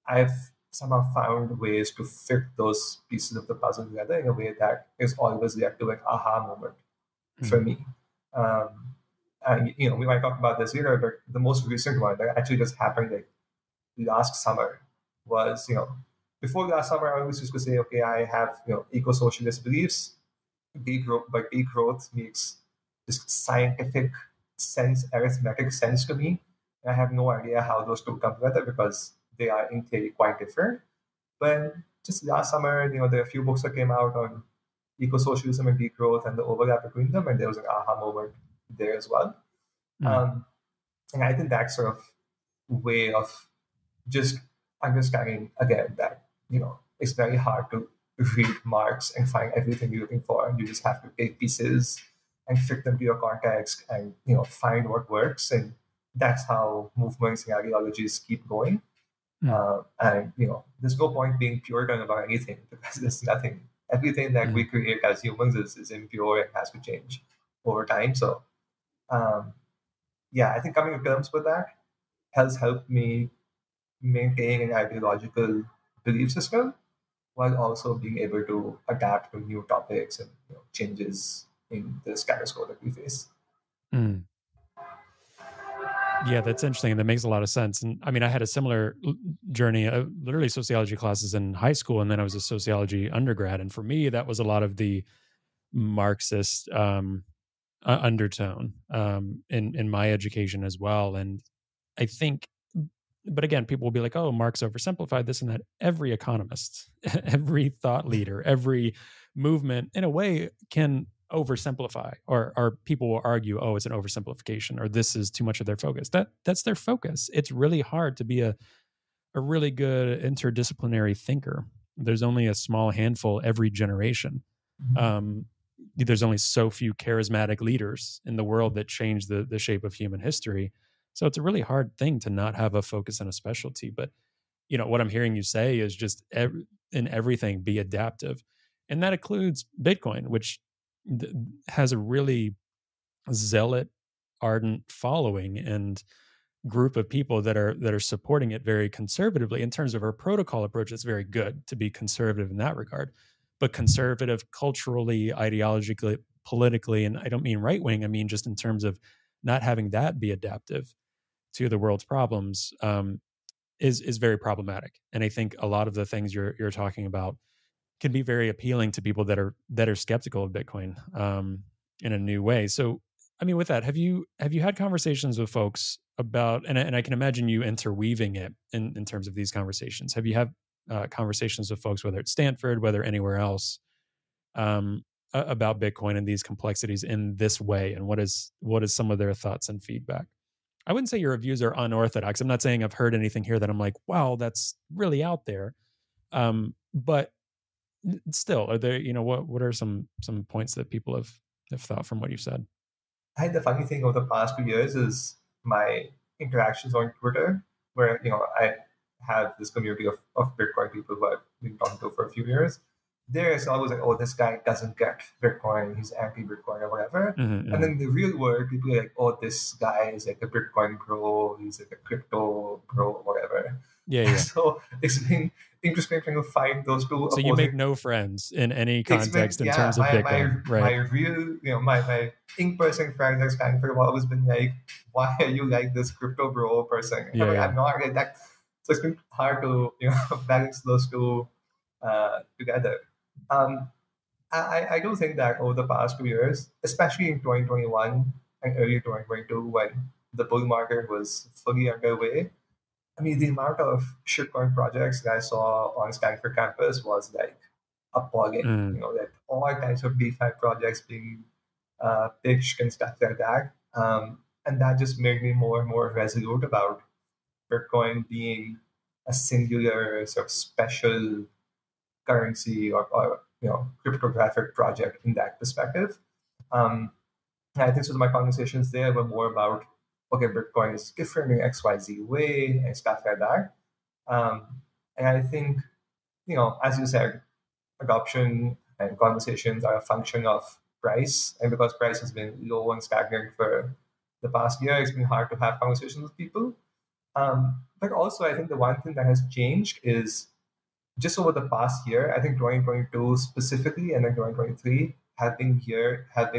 I've somehow found ways to fit those pieces of the puzzle together in a way that is always led to an aha moment for me. And we might talk about this later, but the most recent one that actually just happened like last summer was, before last summer, I always used to say, okay, I have eco-socialist beliefs. Degrowth makes this scientific sense, arithmetic sense to me. And I have no idea how those two come together because they are in theory quite different. But just last summer, there are a few books that came out on eco-socialism and degrowth and the overlap between them, and there was an aha moment there as well. And I think that sort of way of just understanding again that it's very hard to read Marx and find everything you're looking for. You just have to take pieces and fit them to your context and find what works. And that's how movements and ideologies keep going. And there's no point being Puritan about anything because there's nothing. Everything that we create as humans is impure and has to change over time. So I think coming to terms with that has helped me maintain an ideological belief system while also being able to adapt to new topics and changes in the status quo that we face. Yeah, that's interesting. And that makes a lot of sense. And I mean, I had a similar journey, literally sociology classes in high school, and then I was a sociology undergrad. And for me, that was a lot of the Marxist undertone in my education as well. And I think, but again, people will be like, oh, Marx oversimplified this and that. Every economist, every thought leader, every movement, in a way, can oversimplify, or people will argue, oh, it's an oversimplification, or this is too much of their focus. That's their focus. It's really hard to be a really good interdisciplinary thinker. There's only a small handful every generation. There's only so few charismatic leaders in the world that change the shape of human history. So it's a really hard thing to not have a focus and a specialty. But what I'm hearing you say is just in everything, be adaptive. And that includes Bitcoin, which has a really zealot, ardent following and group of people that are supporting it very conservatively. In terms of our protocol approach, it's very good to be conservative in that regard, but conservative culturally, ideologically, politically, and I don't mean right wing. I mean just in terms of not having that be adaptive to the world's problems is very problematic. And I think a lot of the things you're talking about can be very appealing to people that are skeptical of Bitcoin in a new way. So, I mean, with that, have you had conversations with folks about, and I can imagine you interweaving it in terms of these conversations. Have you had conversations with folks, whether it's Stanford, whether anywhere else, about Bitcoin and these complexities in this way? And what is some of their thoughts and feedback? I wouldn't say your reviews are unorthodox. I'm not saying I've heard anything here that I'm like, wow, that's really out there. But still, are there, what are some points that people have thought from what you said? I think the funny thing over the past 2 years is my interactions on Twitter, where I have this community of Bitcoin people who I've been talking to for a few years. There's always like, oh, this guy doesn't get Bitcoin, he's anti-Bitcoin or whatever. Mm-hmm. And then in the real world, people are like, oh, this guy is like a Bitcoin bro, he's like a crypto bro, whatever. Yeah. So it's been interesting trying to find those two. So you make no friends in any context in terms of Bitcoin, right? My real, my in-person friends at Stanford have always been like, why are you like this crypto bro person? I'm not like that. So it's been hard to balance those two together. I do think that over the past 2 years, especially in 2021 and early 2022, when the bull market was fully underway, I mean, the amount of shitcoin projects that I saw on Stanford campus was like appalling. That all kinds of DeFi projects being pitched and stuff like that. And that just made me more and more resolute about Bitcoin being a singular sort of special currency or cryptographic project in that perspective. And I think so my conversations there were more about, okay, Bitcoin is different in XYZ way and stuff like that. And I think, as you said, adoption and conversations are a function of price. And because price has been low and stagnant for the past year, it's been hard to have conversations with people. But also, I think the one thing that has changed is just over the past year, I think 2022 specifically and then 2023 have been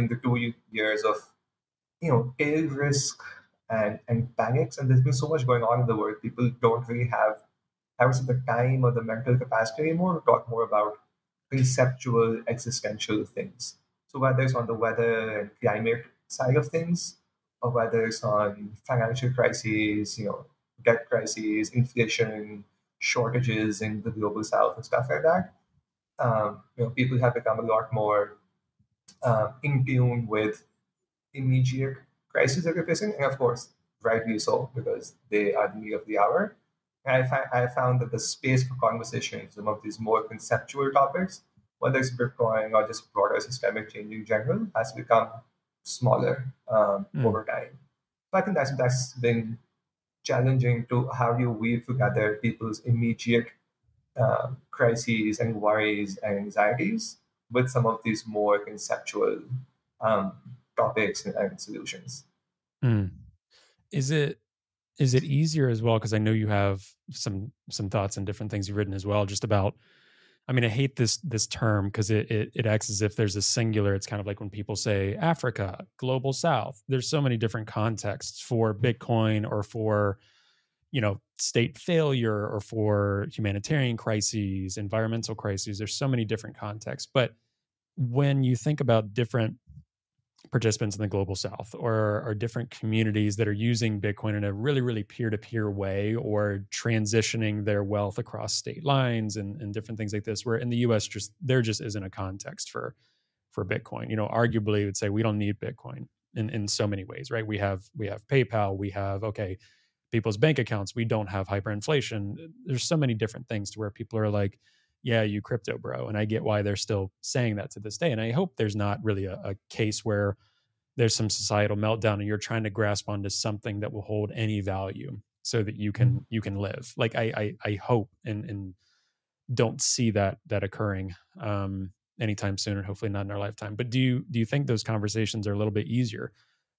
the 2 years of, tail risk and panics. And there's been so much going on in the world. People don't really have the time or the mental capacity anymore to talk more about conceptual, existential things. So whether it's on the weather and climate side of things, or whether it's on financial crises, debt crises, inflation, shortages in the global south and stuff like that, people have become a lot more in tune with immediate crises that we're facing, and of course, rightly so, because they are the need of the hour. And I found that the space for conversation, some of these more conceptual topics, whether it's Bitcoin or just broader systemic change in general, has become smaller over time. So I think that's been challenging to how do you weave together people's immediate crises and worries and anxieties with some of these more conceptual topics and solutions. Is it easier as well? Because I know you have some thoughts and different things you've written as well, just about I mean, I hate this term because it acts as if there's a singular. It's kind of like when people say Africa, global South. There's so many different contexts for Bitcoin or for, state failure or for humanitarian crises, environmental crises. There's so many different contexts. But when you think about different participants in the global South or different communities that are using Bitcoin in a really, really peer-to-peer way or transitioning their wealth across state lines and different things like this, where in the US there just isn't a context for Bitcoin. Arguably you would say we don't need Bitcoin in so many ways, right? We have PayPal, we have people's bank accounts, we don't have hyperinflation. There's so many different things to where people are like, yeah, you crypto bro. And I get why they're still saying that to this day. And I hope there's not really a case where there's some societal meltdown and you're trying to grasp onto something that will hold any value so that you can live. Like I hope and don't see that occurring anytime soon, and hopefully not in our lifetime. But do you think those conversations are a little bit easier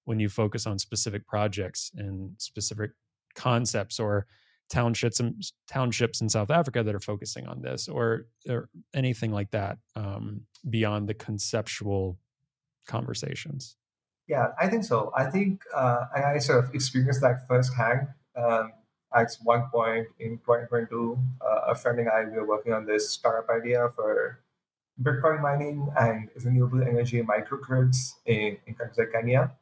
when you focus on specific projects and specific concepts or townships in South Africa that are focusing on this or anything like that beyond the conceptual conversations? Yeah, I think so. I think I sort of experienced that firsthand. At one point in 2022, a friend and I were working on this startup idea for Bitcoin mining and renewable energy microgrids in countries like Kenya.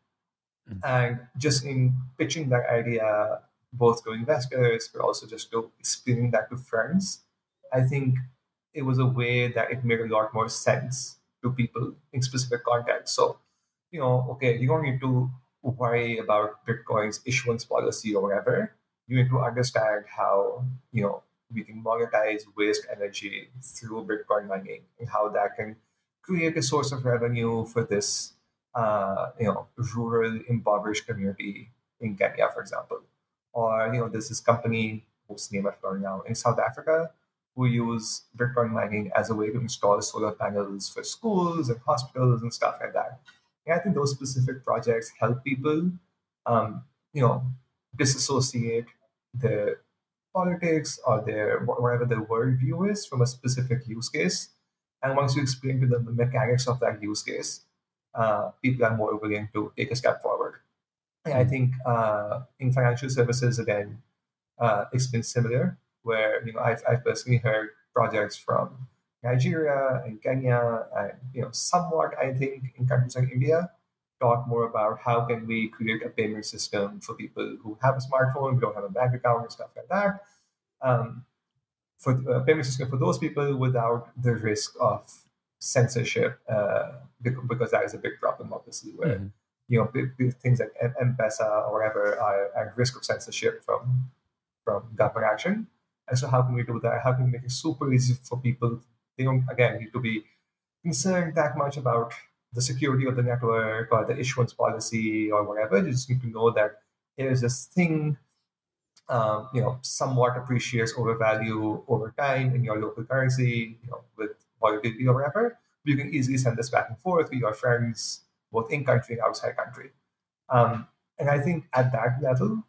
Mm-hmm. And just in pitching that idea, both to investors, but also just to explaining that to friends, I think it was a way that it made a lot more sense to people in specific contexts. So, okay, you don't need to worry about Bitcoin's issuance policy or whatever. You need to understand how, we can monetize waste energy through Bitcoin mining and how that can create a source of revenue for this, rural impoverished community in Kenya, for example. Or, there's this company whose name I've learned now in South Africa who use Bitcoin mining as a way to install solar panels for schools and hospitals and stuff like that. And I think those specific projects help people, disassociate their politics or their whatever their worldview is from a specific use case. And once you explain to them the mechanics of that use case, people are more willing to take a step forward. And I think in financial services, again, it's been similar, where I've personally heard projects from Nigeria and Kenya and somewhat I think in countries like India talk more about how can we create a payment system for people who have a smartphone, don't have a bank account and stuff like that. For a payment system for those people without the risk of censorship, because that is a big problem, obviously, where big things like M-Pesa or whatever are at risk of censorship from government action. And so how can we do that? How can we make it super easy for people? They don't, again, need to be concerned that much about the security of the network or the issuance policy or whatever. You just need to know that here's this thing, somewhat appreciates over value over time in your local currency, with volatility or whatever. You can easily send this back and forth with your friends, both in country and outside country. And I think at that level,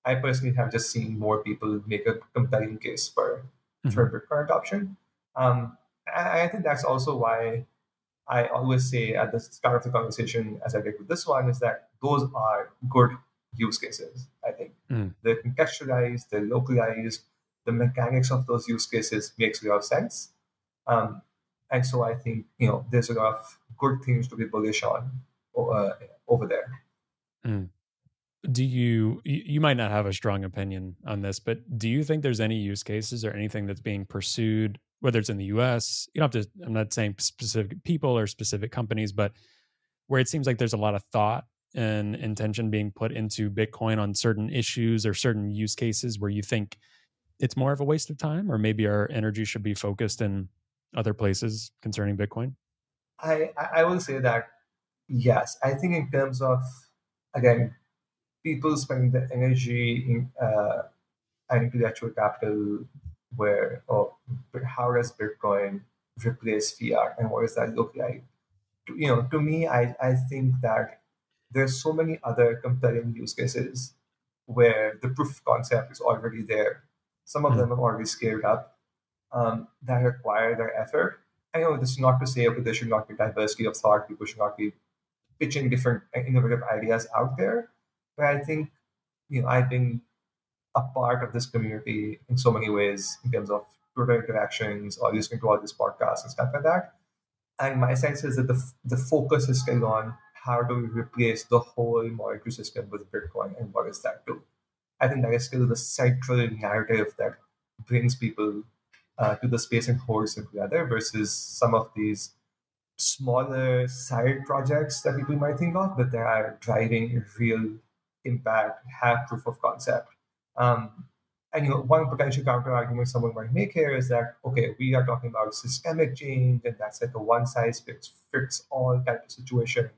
I personally have just seen more people make a compelling case for Bitcoin adoption. I think that's also why I always say at the start of the conversation, as I did with this one, is that those are good use cases. I think they're contextualized, they're localized, the mechanics of those use cases makes a lot of sense. And so I think, there's a lot of good things to be bullish on over there. Do you might not have a strong opinion on this, but do you think there's any use cases or anything that's being pursued, whether it's in the US, you don't have to, I'm not saying specific people or specific companies, but where it seems like there's a lot of thought and intention being put into Bitcoin on certain issues or certain use cases where you think it's more of a waste of time, or maybe our energy should be focused in other places concerning Bitcoin? I will say that, yes. I think in terms of, again, people spending the energy in and intellectual capital how does Bitcoin replace fiat and what does that look like? To me, I think that there's so many other compelling use cases where the proof of concept is already there. Some of them have already scaled up. that require their effort. I know this is not to say, okay, there should not be diversity of thought, people should not be pitching different innovative ideas out there. But I think, I've been a part of this community in so many ways in terms of Twitter interactions or listening to all these podcasts and stuff like that. And my sense is that the focus is still on how do we replace the whole monetary system with Bitcoin and what does that do? I think that is still the central narrative that brings people to the space and holds them together versus some of these smaller side projects that people might think of, but they are driving real impact, have proof of concept. Um, and one potential counter argument someone might make here is that okay, we are talking about systemic change, and that's like a one size fits all type of situation.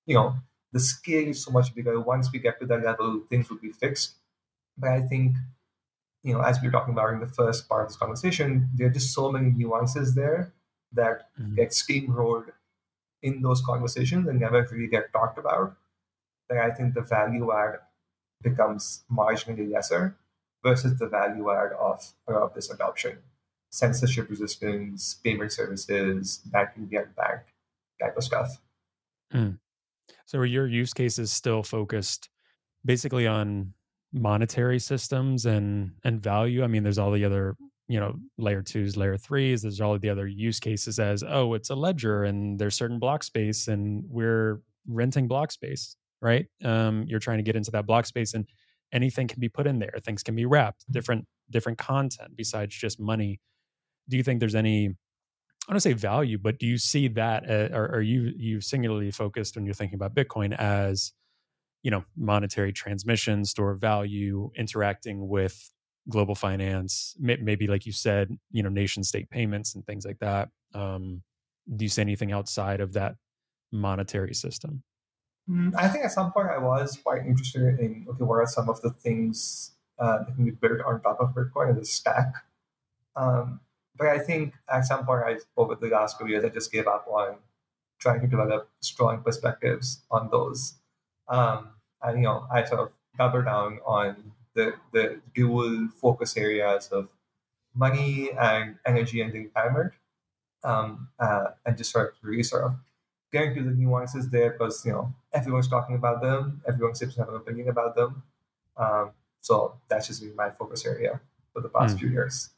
You know, the scale is so much bigger. Once we get to that level, things will be fixed. But I think as we were talking about in the first part of this conversation, there are just so many nuances there that get steamrolled in those conversations and never really get talked about. That I think the value add becomes marginally lesser versus the value add of this adoption. Censorship resistance, payment services, banking the unbanked type of stuff. Mm. So are your use cases still focused basically on monetary systems and value? I mean, there's all the other, layer twos, layer threes, there's all of the other use cases as, oh, it's a ledger and there's certain block space and we're renting block space, right? You're trying to get into that block space and anything can be put in there. Things can be wrapped, different content besides just money. Do you think there's any, I don't say value, but do you see that, or are you singularly focused when you're thinking about Bitcoin as, monetary transmission, store of value, interacting with global finance, maybe like you said, nation state payments and things like that. Do you see anything outside of that monetary system? I think at some point I was quite interested in, okay, what are some of the things that can be built on top of Bitcoin as a stack? But I think at some point, over the last few years, I just gave up on trying to develop strong perspectives on those. And I sort of doubled down on the dual focus areas of money and energy and the environment, and just really sort of getting to the nuances there because everyone's talking about them, everyone seems to have an opinion about them. So that's just been my focus area for the past few years.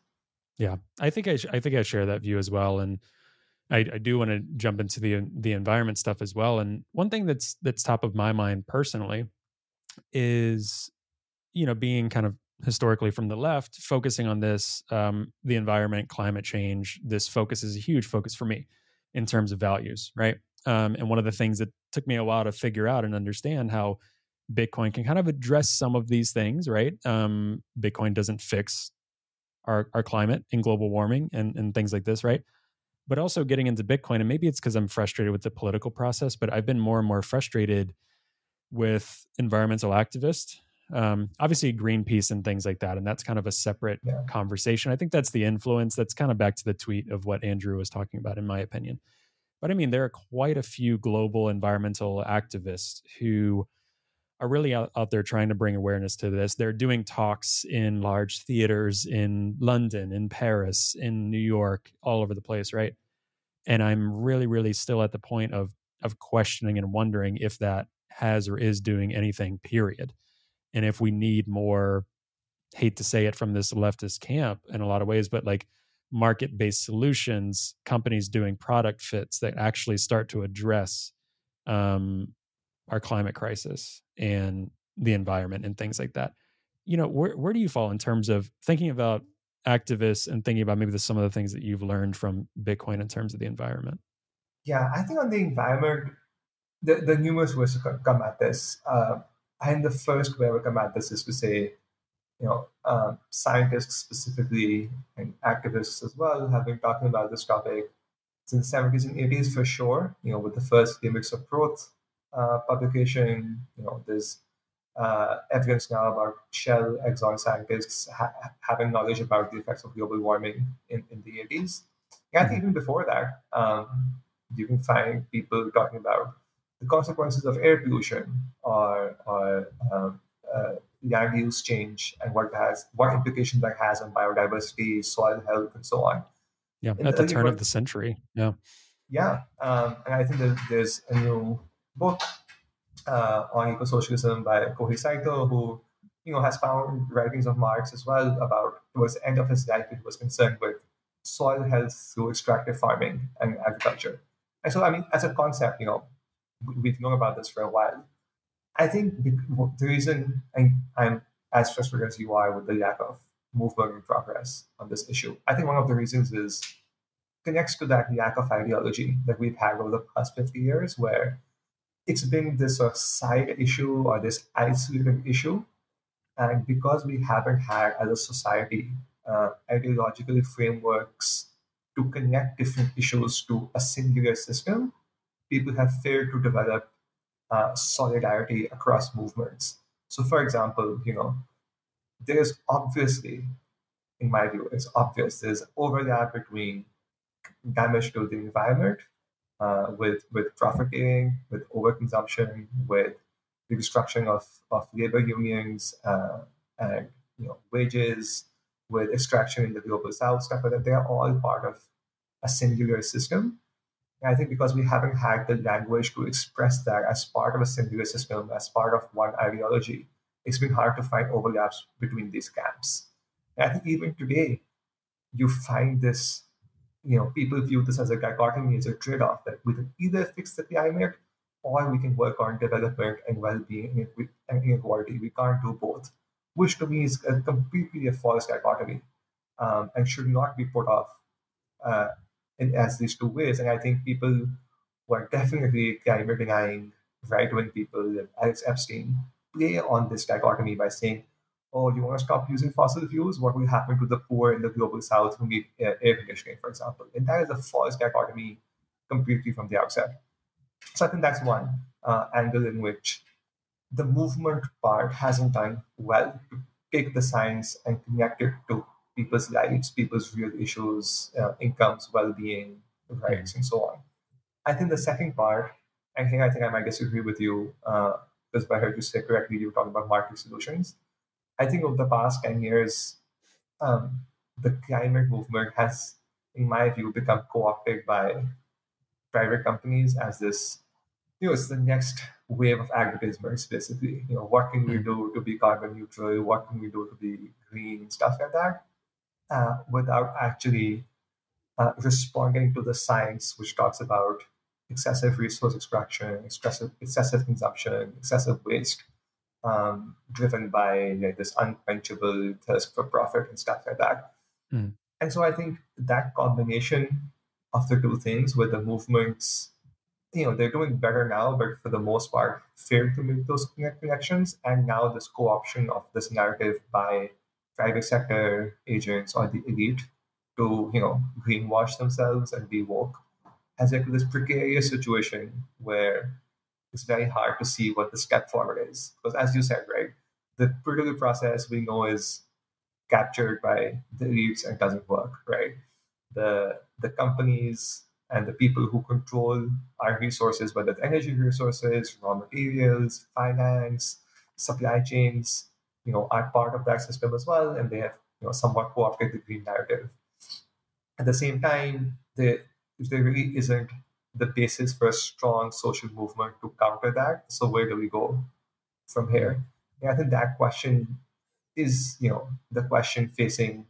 Yeah, I think I share that view as well, and I do want to jump into the environment stuff as well. And one thing that's top of my mind personally is being kind of historically from the left, focusing on this, the environment, climate change. This focus is a huge focus for me in terms of values, right? And one of the things that took me a while to figure out and understand how Bitcoin can kind of address some of these things, right? Bitcoin doesn't fix our climate and global warming and things like this, right? But also getting into Bitcoin, and maybe it's because I'm frustrated with the political process, but I've been more and more frustrated with environmental activists, obviously Greenpeace and things like that. And that's kind of a separate conversation. I think that's the influence. That's kind of back to the tweet of what Andrew was talking about, in my opinion. But I mean, there are quite a few global environmental activists who are really out there trying to bring awareness to this. They're doing talks in large theaters in London, in Paris, in New York, all over the place, right? And I'm really, really still at the point of questioning and wondering if that has or is doing anything, period. And if we need more, hate to say it from this leftist camp in a lot of ways, but like market-based solutions, companies doing product fits that actually start to address our climate crisis and the environment and things like that. Where do you fall in terms of thinking about activists and thinking about maybe some of the things that you've learned from Bitcoin in terms of the environment? Yeah, I think on the environment, the numerous ways to come at this. And the first way I would come at this is to say, scientists specifically and activists as well have been talking about this topic since the 70s and 80s for sure. With the first Limits of Growth publication, there's evidence now about Shell, Exxon scientists having knowledge about the effects of global warming in the 80s. And I think even before that, you can find people talking about the consequences of air pollution or land use change and what implications that has on biodiversity, soil health, and so on. Yeah, at the turn of the century. Yeah. Yeah. And I think that there's a new book on eco-socialism by Kohei Saito, who has found writings of Marx as well about towards the end of his life, he was concerned with soil health through extractive farming and agriculture. And so, I mean, as a concept, we've known about this for a while. I think the reason I'm as frustrated as you are with the lack of movement and progress on this issue, I think one of the reasons connects to that lack of ideology that we've had over the past 50 years, where it's been this sort of side issue or this isolated issue. And because we haven't had, as a society, ideological frameworks to connect different issues to a singular system, people have failed to develop solidarity across movements. So, for example, there's obviously, in my view, it's obvious there's overlap between damage to the environment with profiting, with overconsumption, with the destruction of labor unions and wages, with extraction in the global south, stuff like that. They are all part of a singular system. And I think because we haven't had the language to express that as part of a singular system, as part of one ideology, it's been hard to find overlaps between these camps. And I think even today, you find this, people view this as a dichotomy, as a trade-off, that we can either fix the climate or we can work on development and well-being and inequality. We can't do both, which to me is completely a false dichotomy and should not be put off as these two ways. And I think people who are definitely climate denying, right-wing people like Alex Epstein play on this dichotomy by saying, oh, you want to stop using fossil fuels? What will happen to the poor in the global south who need air conditioning, for example? And that is a false dichotomy completely from the outset. So I think that's one angle in which the movement part hasn't done well to take the science and connect it to people's lives, people's real issues, incomes, well-being, rights, and so on. I think the second part, I think I might disagree with you, because if I heard you say correctly, you were talking about market solutions. I think over the past 10 years, the climate movement has, in my view, become co-opted by private companies as this, it's the next wave of agribusiness, basically. What can we do to be carbon neutral? What can we do to be green? Stuff like that, without actually responding to the science, which talks about excessive resource extraction, excessive consumption, excessive waste, driven by this unquenchable thirst for profit and stuff like that. And so I think that combination of the two things, where the movements, they're doing better now, but for the most part, failed to make those connections. And now this co-option of this narrative by private sector agents or the elite to, greenwash themselves and be woke has led to this precarious situation where it's very hard to see what the step forward is. Because as you said, right, the political process we know is captured by the elites and doesn't work, right? The companies and the people who control our resources, whether it's energy resources, raw materials, finance, supply chains, are part of that system as well, and they have somewhat co-opted the green narrative. At the same time, if there really isn't the basis for a strong social movement to counter that, so where do we go from here? And I think that question is, the question facing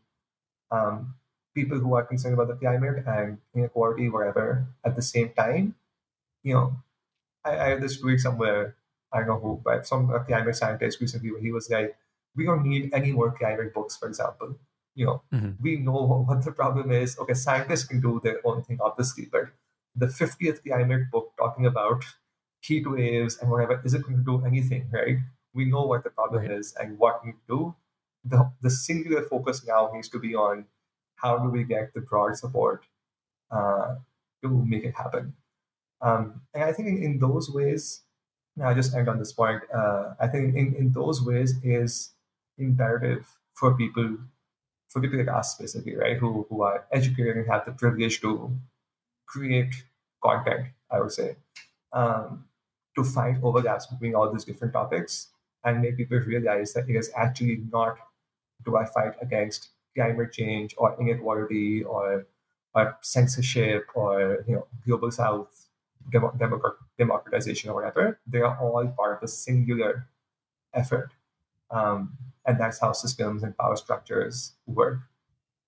people who are concerned about the climate and inequality, wherever, at the same time. I read this tweet somewhere, I don't know who, but some climate scientist recently, where he was like, we don't need any more climate books, for example. We know what the problem is. Okay, scientists can do their own thing, obviously, but the 50th climate book talking about heat waves and whatever isn't going to do anything, right? We know what the problem is and what we do. The singular focus now needs to be on how do we get the broad support to make it happen. And I think in those ways, now I just end on this point, I think in those ways is imperative for people like us, basically, right, who are educated and have the privilege to create content, I would say, to find overlaps between all these different topics and make people realize that it is actually not, do I fight against climate change or inequality or censorship or global south democratization or whatever. They are all part of a singular effort, and that's how systems and power structures work.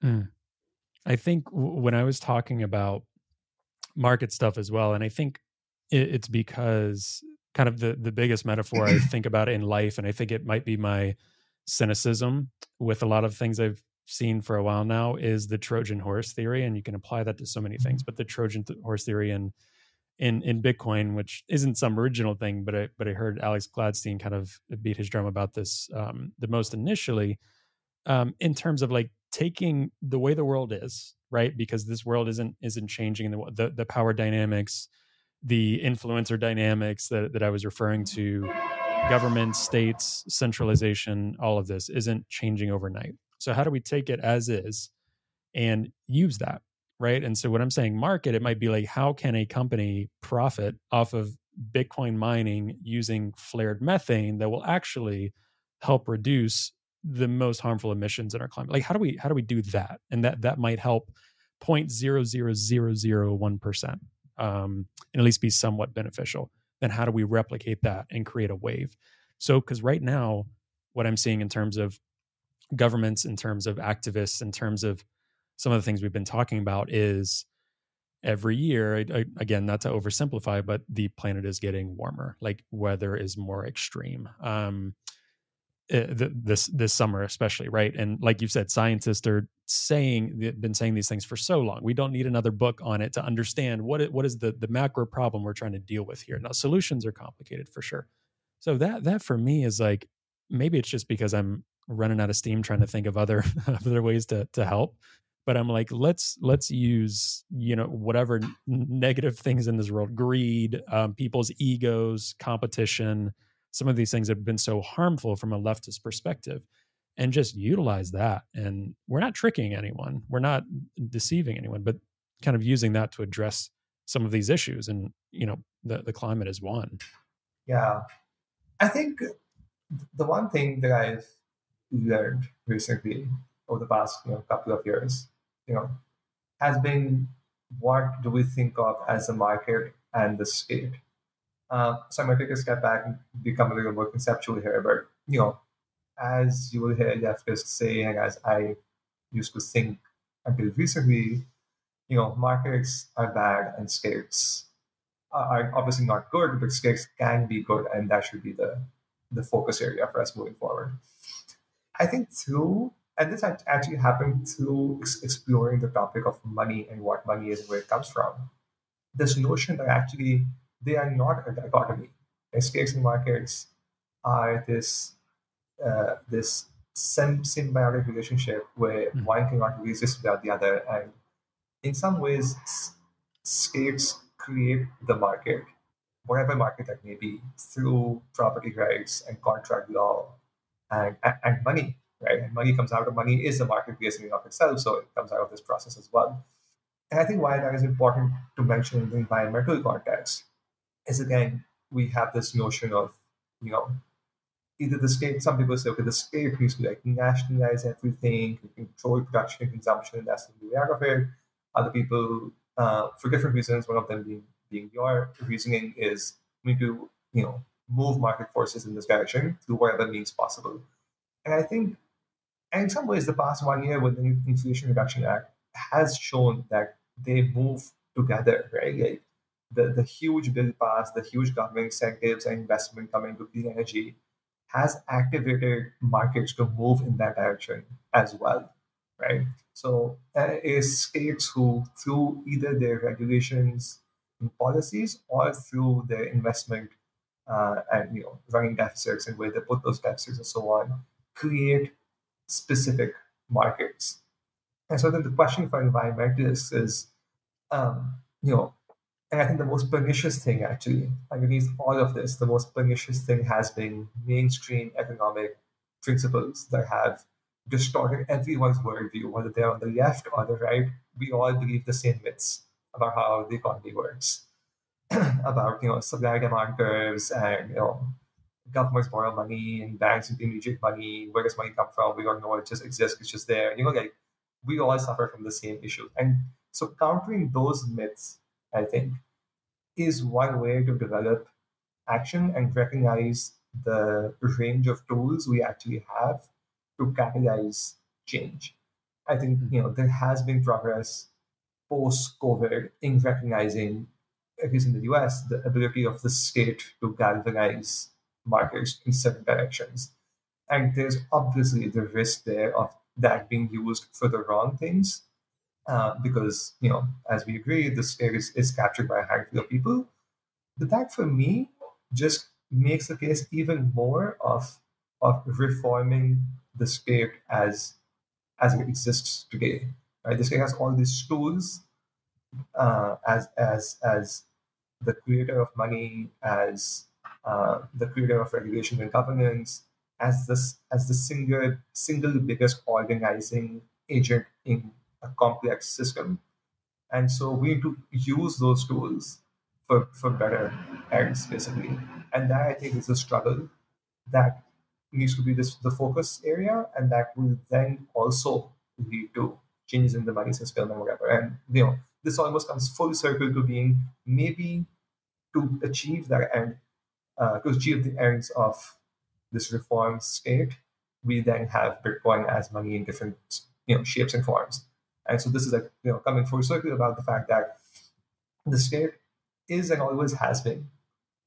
I think when I was talking about market stuff as well, and I think it's because kind of the biggest metaphor I think about in life, and I think it might be my cynicism with a lot of things I've seen for a while now, is the Trojan horse theory, and you can apply that to so many things. But the Trojan horse theory in Bitcoin, which isn't some original thing, but I heard Alex Gladstein kind of beat his drum about this the most initially, in terms of like taking the way the world is, right? Because this world isn't changing, the power dynamics, the influencer dynamics that I was referring to, government, states, centralization, all of this isn't changing overnight. So how do we take it as is and use that, right? And so when I'm saying market, it might be like, how can a company profit off of Bitcoin mining using flared methane that will actually help reduce the most harmful emissions in our climate? Like, how do we do that? And that might help 0.00001%, and at least be somewhat beneficial. Then how do we replicate that and create a wave? So, because right now, what I'm seeing in terms of governments, in terms of activists, in terms of some of the things we've been talking about, is every year, again, not to oversimplify, but the planet is getting warmer. Like, weather is more extreme. This summer especially, right? And like you said, scientists are been saying these things for so long. We don't need another book on it to understand what is the macro problem we're trying to deal with here. Now, solutions are complicated for sure. So that for me is like, maybe it's just because I'm running out of steam trying to think of other ways to help. But I'm like, let's use whatever negative things in this world, greed, people's egos, competition, some of these things have been so harmful from a leftist perspective, and just utilize that. And we're not tricking anyone, we're not deceiving anyone, but kind of using that to address some of these issues. And the climate is one. Yeah, I think the one thing that I've learned recently over the past couple of years, has been, what do we think of as the market and the state? So I'm going to take a step back and become a little more conceptual here. But, as you will hear leftists say, and as I used to think until recently, markets are bad and states are obviously not good, but states can be good, and that should be the focus area for us moving forward. I think and this actually happened through exploring the topic of money and what money is and where it comes from. This notion that actually they are not a dichotomy. States and markets are this symbiotic relationship where one cannot resist without the other. And in some ways, states create the market, whatever market that may be, through property rights and contract law and money, right? And money comes out of money is the marketplace in and of itself, so it comes out of this process as well. And I think why that is important to mention in the environmental context is, again, we have this notion of, either the state, some people say, okay, the state needs to like nationalize everything, control production and consumption, and that's the way out of it. Other people, for different reasons, one of them being your reasoning, is we need to, move market forces in this direction through whatever means possible. And I think, and in some ways, the past 1 year with the Inflation Reduction Act has shown that they move together, right? Like the huge bill passed, the huge government incentives and investment coming to clean energy has activated markets to move in that direction as well, right? So it is states who, through either their regulations and policies or through their investment and running deficits and where they put those deficits and so on, create specific markets. And so then the question for environmentalists is, and I think the most pernicious thing, actually, underneath all of this, the most pernicious thing has been mainstream economic principles that have distorted everyone's worldview, whether they're on the left or the right. We all believe the same myths about how the economy works, about supply demand curves and governments borrow money and banks intermediate money. Where does money come from? We don't know. It just exists. It's just there. Like we all suffer from the same issue. And so countering those myths, I think, is one way to develop action and recognize the range of tools we actually have to catalyze change. I think there has been progress post-COVID in recognizing, at least in the US, the ability of the state to galvanize markets in certain directions. And there's obviously the risk there of that being used for the wrong things, because, as we agree, the state is captured by a handful of people. But that, for me, just makes the case even more of reforming the state as it exists today. Right? The state has all these tools, as the creator of money, as the creator of regulation and governance, as the single biggest organizing agent in a complex system. And so we need to use those tools for better ends, basically. And that, I think, is a struggle that needs to be the focus area, and that will then also lead to changes in the money system and whatever. And this almost comes full circle to being maybe to achieve that end, to achieve the ends of this reformed state, we then have Bitcoin as money in different shapes and forms. And so this is coming full circle about the fact that the state is and always has been,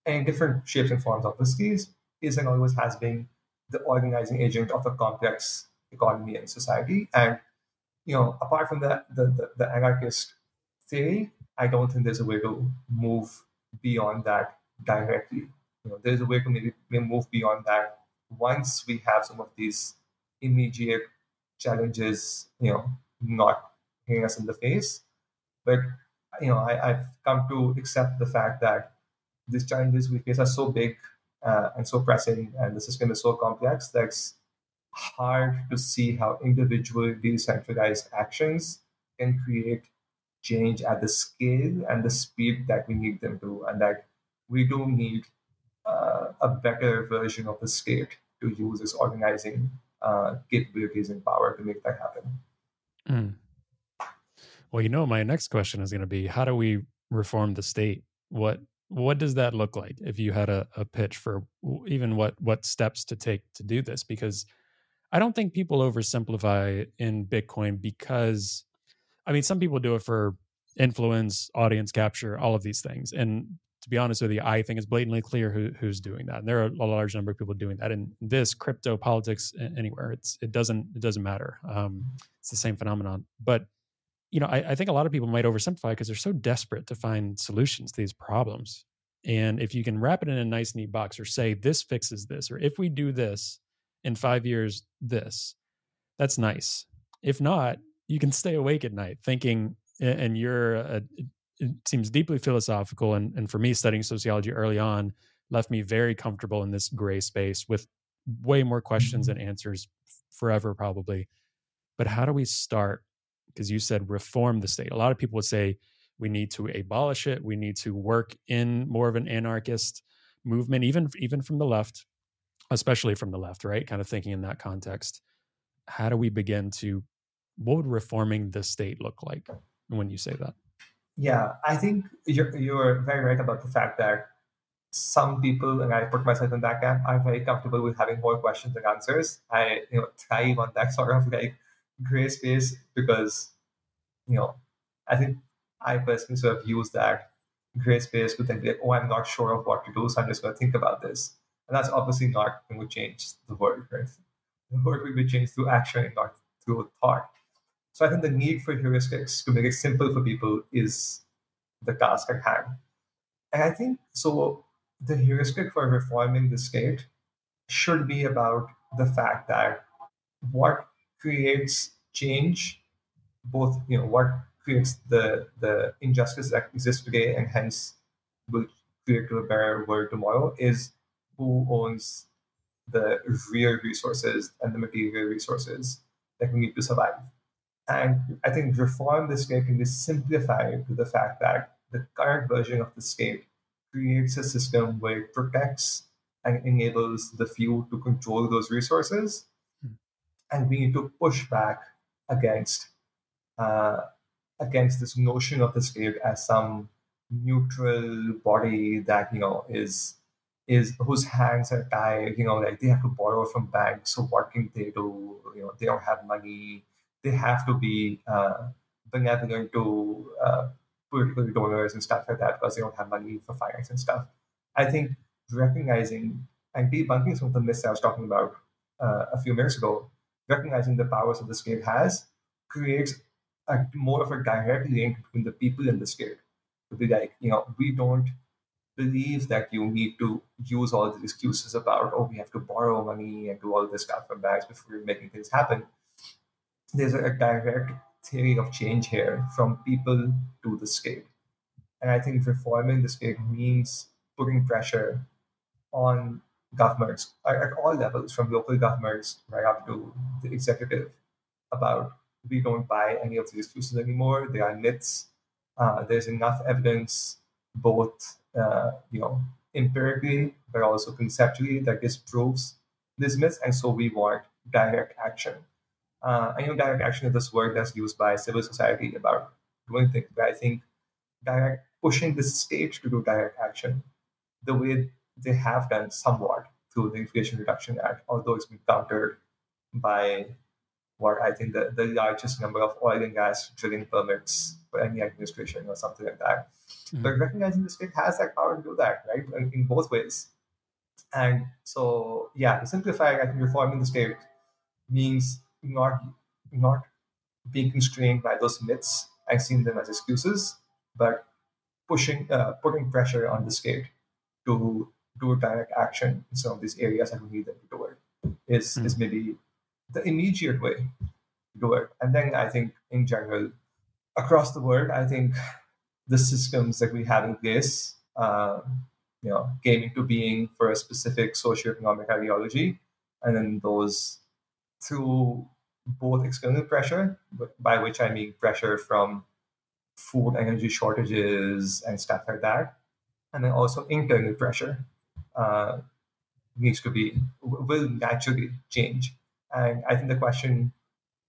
and in different shapes and forms, obviously, is and always has been the organizing agent of a complex economy and society. And apart from the anarchist theory, I don't think there's a way to move beyond that directly. There's a way to maybe move beyond that once we have some of these immediate challenges, not hitting us in the face. But I've come to accept the fact that these challenges we face are so big and so pressing, and the system is so complex that it's hard to see how individual decentralized actions can create change at the scale and the speed that we need them to, and that we do need a better version of the state to use its organizing capabilities and power to make that happen. Mm. Well, my next question is going to be, how do we reform the state? What does that look like? If you had a pitch for even what steps to take to do this? Because I don't think people oversimplify in Bitcoin, because some people do it for influence, audience capture, all of these things. And to be honest with you, I think it's blatantly clear who's doing that. And there are a large number of people doing that. And this crypto, politics, anywhere, it doesn't matter. It's the same phenomenon. But I think a lot of people might oversimplify because they're so desperate to find solutions to these problems. And if you can wrap it in a nice, neat box, or say this fixes this, or if we do this in 5 years, that's nice. If not, you can stay awake at night thinking, and it seems deeply philosophical. And for me, studying sociology early on left me very comfortable in this gray space with way more questions than answers forever, probably. But how do we start? Because you said reform the state. A lot of people would say we need to abolish it. We need to work in more of an anarchist movement, even from the left, especially from the left, right? Kind of thinking in that context. How do we begin what would reforming the state look like when you say that? Yeah, I think you're very right about the fact that some people, and I put myself in that camp, are very comfortable with having more questions than answers. I thrive on that sort of gray space because I think I personally sort of use that gray space to think like, oh, I'm not sure of what to do, so I'm just going to think about this. And that's obviously not going to change the world, right? The world will be changed through action and not through thought. So I think the need for heuristics to make it simple for people is the task at hand. And I think so the heuristic for reforming the state should be about the fact that what creates change, both what creates the injustice that exists today and hence will create a better world tomorrow, is who owns the real resources and the material resources that we need to survive. And I think reform the state can be simplified to the fact that the current version of the state creates a system where it protects and enables the few to control those resources. And we need to push back against uh, against this notion of the state as some neutral body that is whose hands are tied. Like they have to borrow from banks. So what can they do? They don't have money. They have to be benevolent to political donors and stuff like that because they don't have money for finance and stuff. I think recognizing and debunking some of the myths I was talking about a few minutes ago, recognizing the powers that the state has creates more of a direct link between the people and the state. To be like, we don't believe that you need to use all the excuses about, oh, we have to borrow money and do all this stuff from banks before making things happen. There's a direct theory of change here from people to the state. And I think reforming the state means putting pressure on governments at all levels, from local governments right up to the executive, about we don't buy any of these excuses anymore. They are myths. There's enough evidence, both empirically but also conceptually, that disproves these myths, and so we want direct action. I know direct action is this word that's used by civil society about doing things, but I think direct pushing the state to do direct action, the way they have done somewhat through the Inflation Reduction Act, although it's been countered by what I think the largest number of oil and gas drilling permits for any administration or something like that. Mhm. But recognizing the state has that power to do that, right? In both ways. And so, yeah, to simplify, I think reforming the state means not being constrained by those myths and seeing them as excuses, but putting pressure on the state to do direct action in some of these areas that we need them to do it is maybe the immediate way to do it. And then I think in general, across the world, I think the systems that we have in place, came into being for a specific socioeconomic ideology, and then those through both external pressure, by which I mean pressure from food, energy shortages, and stuff like that, and then also internal pressure uh, will naturally change. And I think the question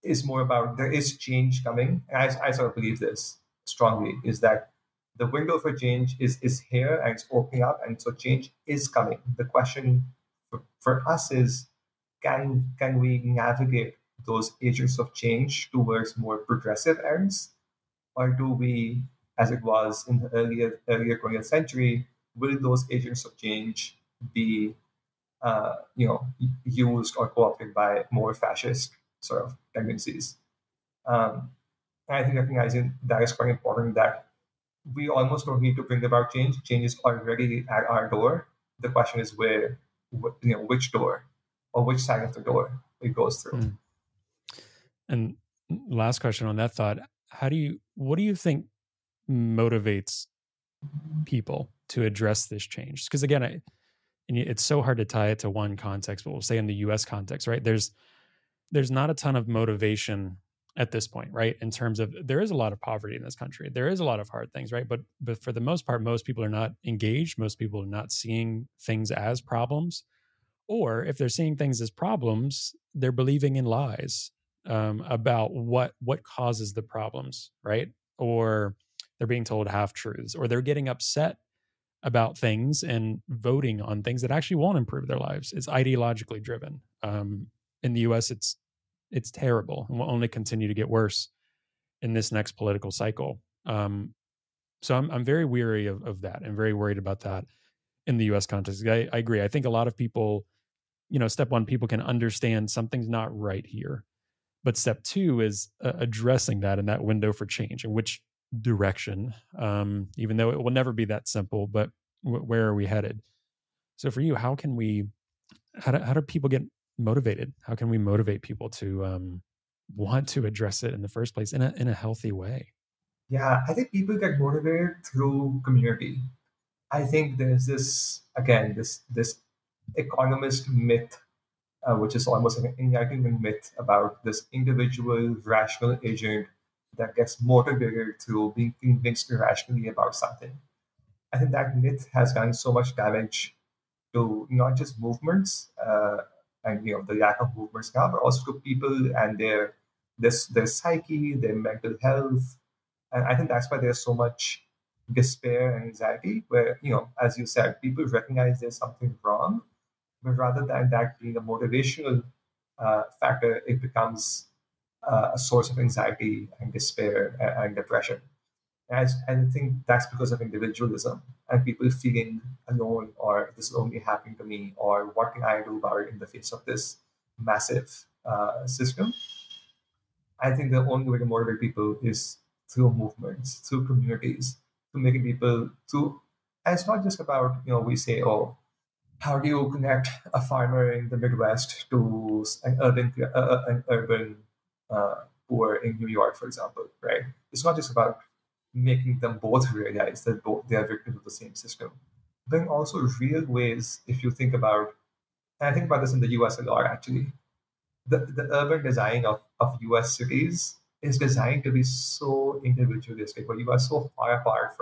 is more about there is change coming. And I sort of believe this strongly, is that the window for change is here and it's opening up, and so change is coming. The question for us is, can we navigate those agents of change towards more progressive ends, or do we, as it was in the earlier 20th century, will those agents of change be used or co-opted by more fascist sort of tendencies? And I think recognizing that is quite important, that we almost don't need to bring about change. Change is already at our door. The question is which door or which side of the door it goes through. And last question on that thought, what do you think motivates people to address this change? Because again, and it's so hard to tie it to one context, but we'll say in the US context, right? There's not a ton of motivation at this point, right? In terms of, there is a lot of poverty in this country. There is a lot of hard things, right? But for the most part, most people are not engaged. Most people are not seeing things as problems. Or if they're seeing things as problems, they're believing in lies about what causes the problems, right? Or they're being told half truths, or they're getting upset about things and voting on things that actually won't improve their lives. It's ideologically driven. In the US, it's terrible and will only continue to get worse in this next political cycle. So I'm very weary of that. I'm very worried about that in the US context. I agree. I think a lot of people, step one, people can understand something's not right here. But step two is addressing that in that window for change, and which direction, even though it will never be that simple, but where are we headed? So for you, how do people get motivated? How can we motivate people to want to address it in the first place in a healthy way? Yeah, I think people get motivated through community. I think there's this economist myth, which is almost an enlightenment myth about this individual rational agent that gets motivated through being convinced irrationally about something. I think that myth has done so much damage to not just movements and the lack of movements now, but also to people and their psyche, their mental health. And I think that's why there's so much despair and anxiety, where, as you said, people recognize there's something wrong, but rather than that being a motivational factor, it becomes a source of anxiety and despair and depression. And I think that's because of individualism and people feeling alone, or this is only happening to me, or what can I do about it in the face of this massive system. I think the only way to motivate people is through movements, through communities, to making people to. And it's not just about, we say, oh, how do you connect a farmer in the Midwest to an urban poor in New York, for example, right? It's not just about making them both realize that both they are victims of the same system. Then also real ways, if you think about, and I think about this in the US a lot actually, the urban design of US cities is designed to be so individualistic, where you are so far apart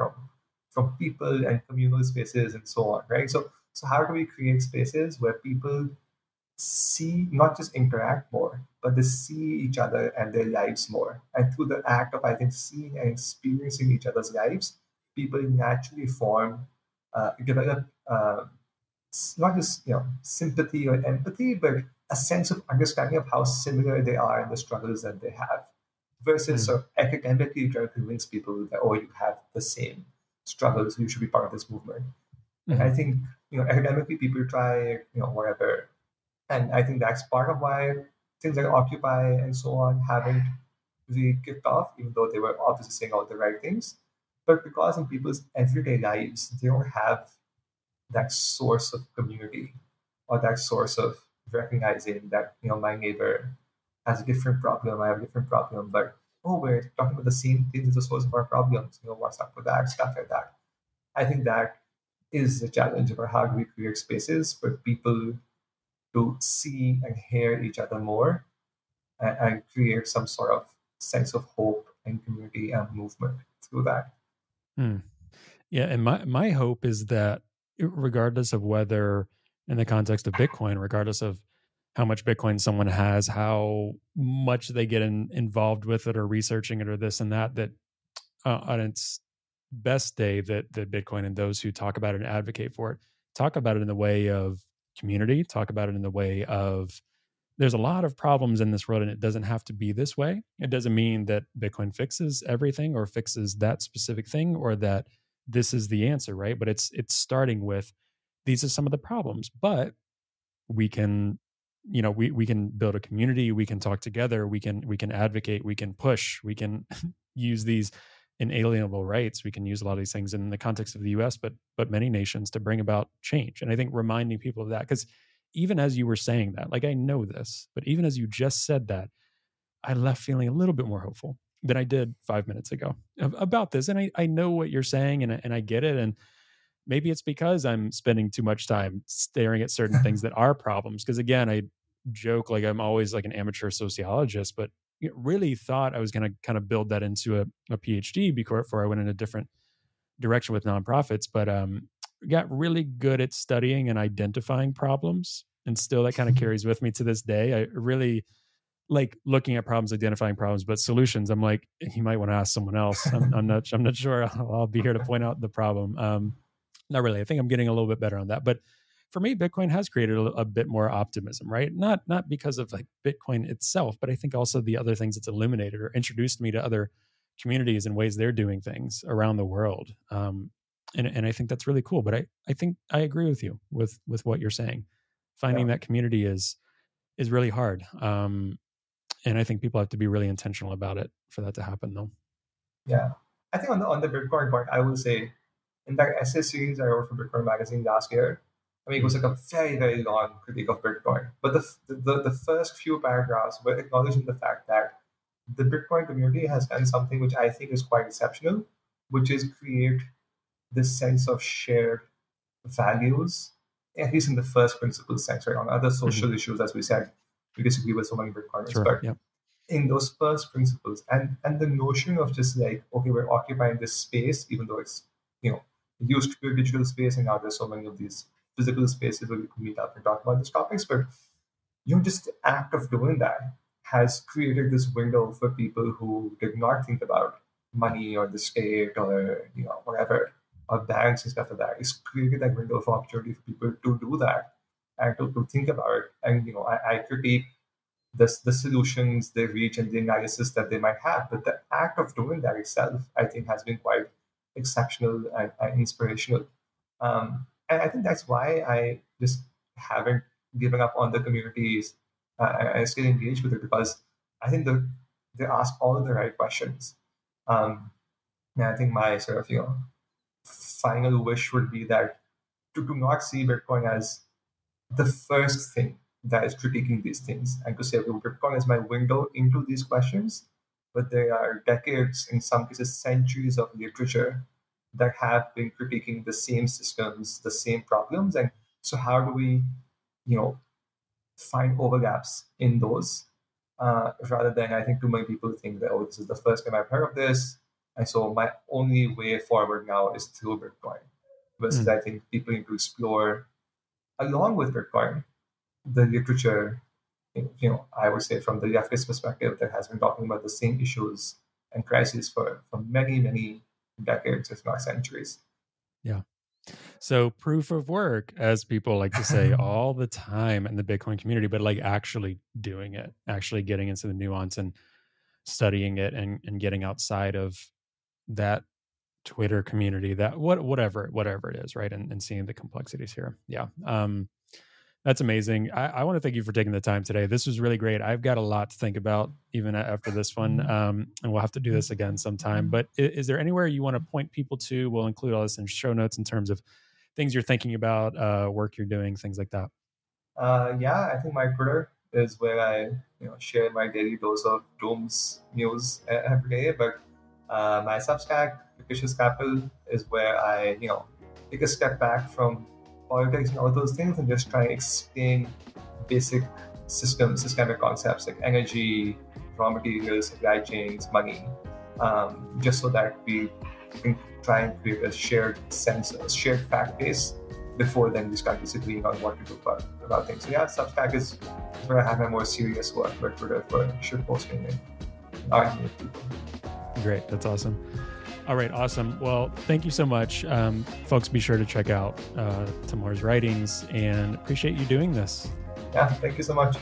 from people and communal spaces and so on, right? So how do we create spaces where people see, not just interact more, but they see each other and their lives more? And through the act of, I think, seeing and experiencing each other's lives, people naturally develop not just sympathy or empathy, but a sense of understanding of how similar they are in the struggles that they have, versus sort of academically trying to convince people that, oh, you have the same struggles, you should be part of this movement. And I think academically people try whatever, and I think that's part of why things like Occupy and so on haven't really kicked off, even though they were obviously saying all the right things. But because in people's everyday lives, they don't have that source of community, or that source of recognizing that my neighbor has a different problem, I have a different problem, but we're talking about the same things as the source of our problems. What's up with that, stuff like that. I think that is the challenge about how do we create spaces for people to see and hear each other more, and create some sort of sense of hope and community and movement through that. Yeah, and my hope is that regardless of whether, in the context of Bitcoin, regardless of how much Bitcoin someone has, how much they get involved with it or researching it or this and that, that on its best day, that Bitcoin and those who talk about it and advocate for it talk about it in the way of community, talk about it in the way of, there's a lot of problems in this world and it doesn't have to be this way. It doesn't mean that Bitcoin fixes everything or fixes that specific thing, or that this is the answer, right? But it's starting with, these are some of the problems, but we can, we can build a community, we can talk together, we can advocate, we can push, we can use these inalienable rights, we can use a lot of these things in the context of the US, but many nations, to bring about change. And I think reminding people of that, because even as you were saying that, like, I know this, but even as you just said that, I left feeling a little bit more hopeful than I did 5 minutes ago about this. And I know what you're saying, and I get it. And maybe it's because I'm spending too much time staring at certain things that are problems. Because again, I joke like I'm always like an amateur sociologist, but really thought I was going to kind of build that into a PhD before I went in a different direction with nonprofits. But got really good at studying and identifying problems, and still that kind of carries with me to this day. I really like looking at problems, identifying problems, but solutions, I'm like, you might want to ask someone else. I'm not sure I'll be here to point out the problem. Not really. I think I'm getting a little bit better on that. But for me, Bitcoin has created a bit more optimism, right? Not because of like Bitcoin itself, but I think also the other things it's illuminated or introduced me to other communities and ways they're doing things around the world. And I think that's really cool. But I think I agree with you with what you're saying. Finding that community is really hard. And I think people have to be really intentional about it for that to happen, though. Yeah. I think on the Bitcoin part, I will say, in that essay series I wrote for Bitcoin Magazine last year, I mean, it was like a very, very long critique of Bitcoin. But the first few paragraphs were acknowledging the fact that the Bitcoin community has done something which I think is quite exceptional, which is create this sense of shared values, at least in the first principle sense, right? On other social issues, as we said, we disagree with so many Bitcoiners. Sure, but yep. In those first principles, and the notion of just like, okay, we're occupying this space, even though it's, used to be a digital space, and now there's so many of these physical spaces where we can meet up and talk about these topics. But just the act of doing that has created this window for people who did not think about money or the state or whatever, or banks and stuff like that. It's created that window of opportunity for people to do that and to think about it. And I critique the solutions they reach and the analysis that they might have, but the act of doing that itself, I think, has been quite exceptional and inspirational. And I think that's why I just haven't given up on the communities. I still engage with it because I think they ask all the right questions. And I think my sort of final wish would be that to not see Bitcoin as the first thing that is critiquing these things, and to say, okay, Bitcoin is my window into these questions, but there are decades, in some cases centuries of literature that have been critiquing the same systems, the same problems. And so how do we, find overlaps in those, rather than, I think too many people think that, oh, this is the first time I've heard of this, and so my only way forward now is through Bitcoin. Versus I think people need to explore, along with Bitcoin, the literature, I would say from the leftist perspective, that has been talking about the same issues and crises for many, many decades, if not centuries. Yeah. So proof of work, as people like to say all the time in the Bitcoin community, but like actually doing it, actually getting into the nuance and studying it and getting outside of that Twitter community, that whatever it is, right? And seeing the complexities here. Yeah. That's amazing. I want to thank you for taking the time today. This was really great. I've got a lot to think about even after this one, and we'll have to do this again sometime. But is there anywhere you want to point people to? We'll include all this in show notes in terms of things you're thinking about, work you're doing, things like that. Yeah, I think my Twitter is where I share my daily dose of dooms news every day. But my Substack, Fictitious Capital, is where I take a step back from politics and all those things and just try to explain basic systemic concepts like energy, raw materials, supply chains, money, just so that we can try and create a shared sense, a shared fact base before then we start disagreeing on what to do about things. So yeah, Substack is where I have my more serious work, but Twitter for shitposting and arguing with people. Great, that's awesome. All right, awesome. Well, thank you so much. Folks, be sure to check out Tamur's writings, and appreciate you doing this. Yeah, thank you so much.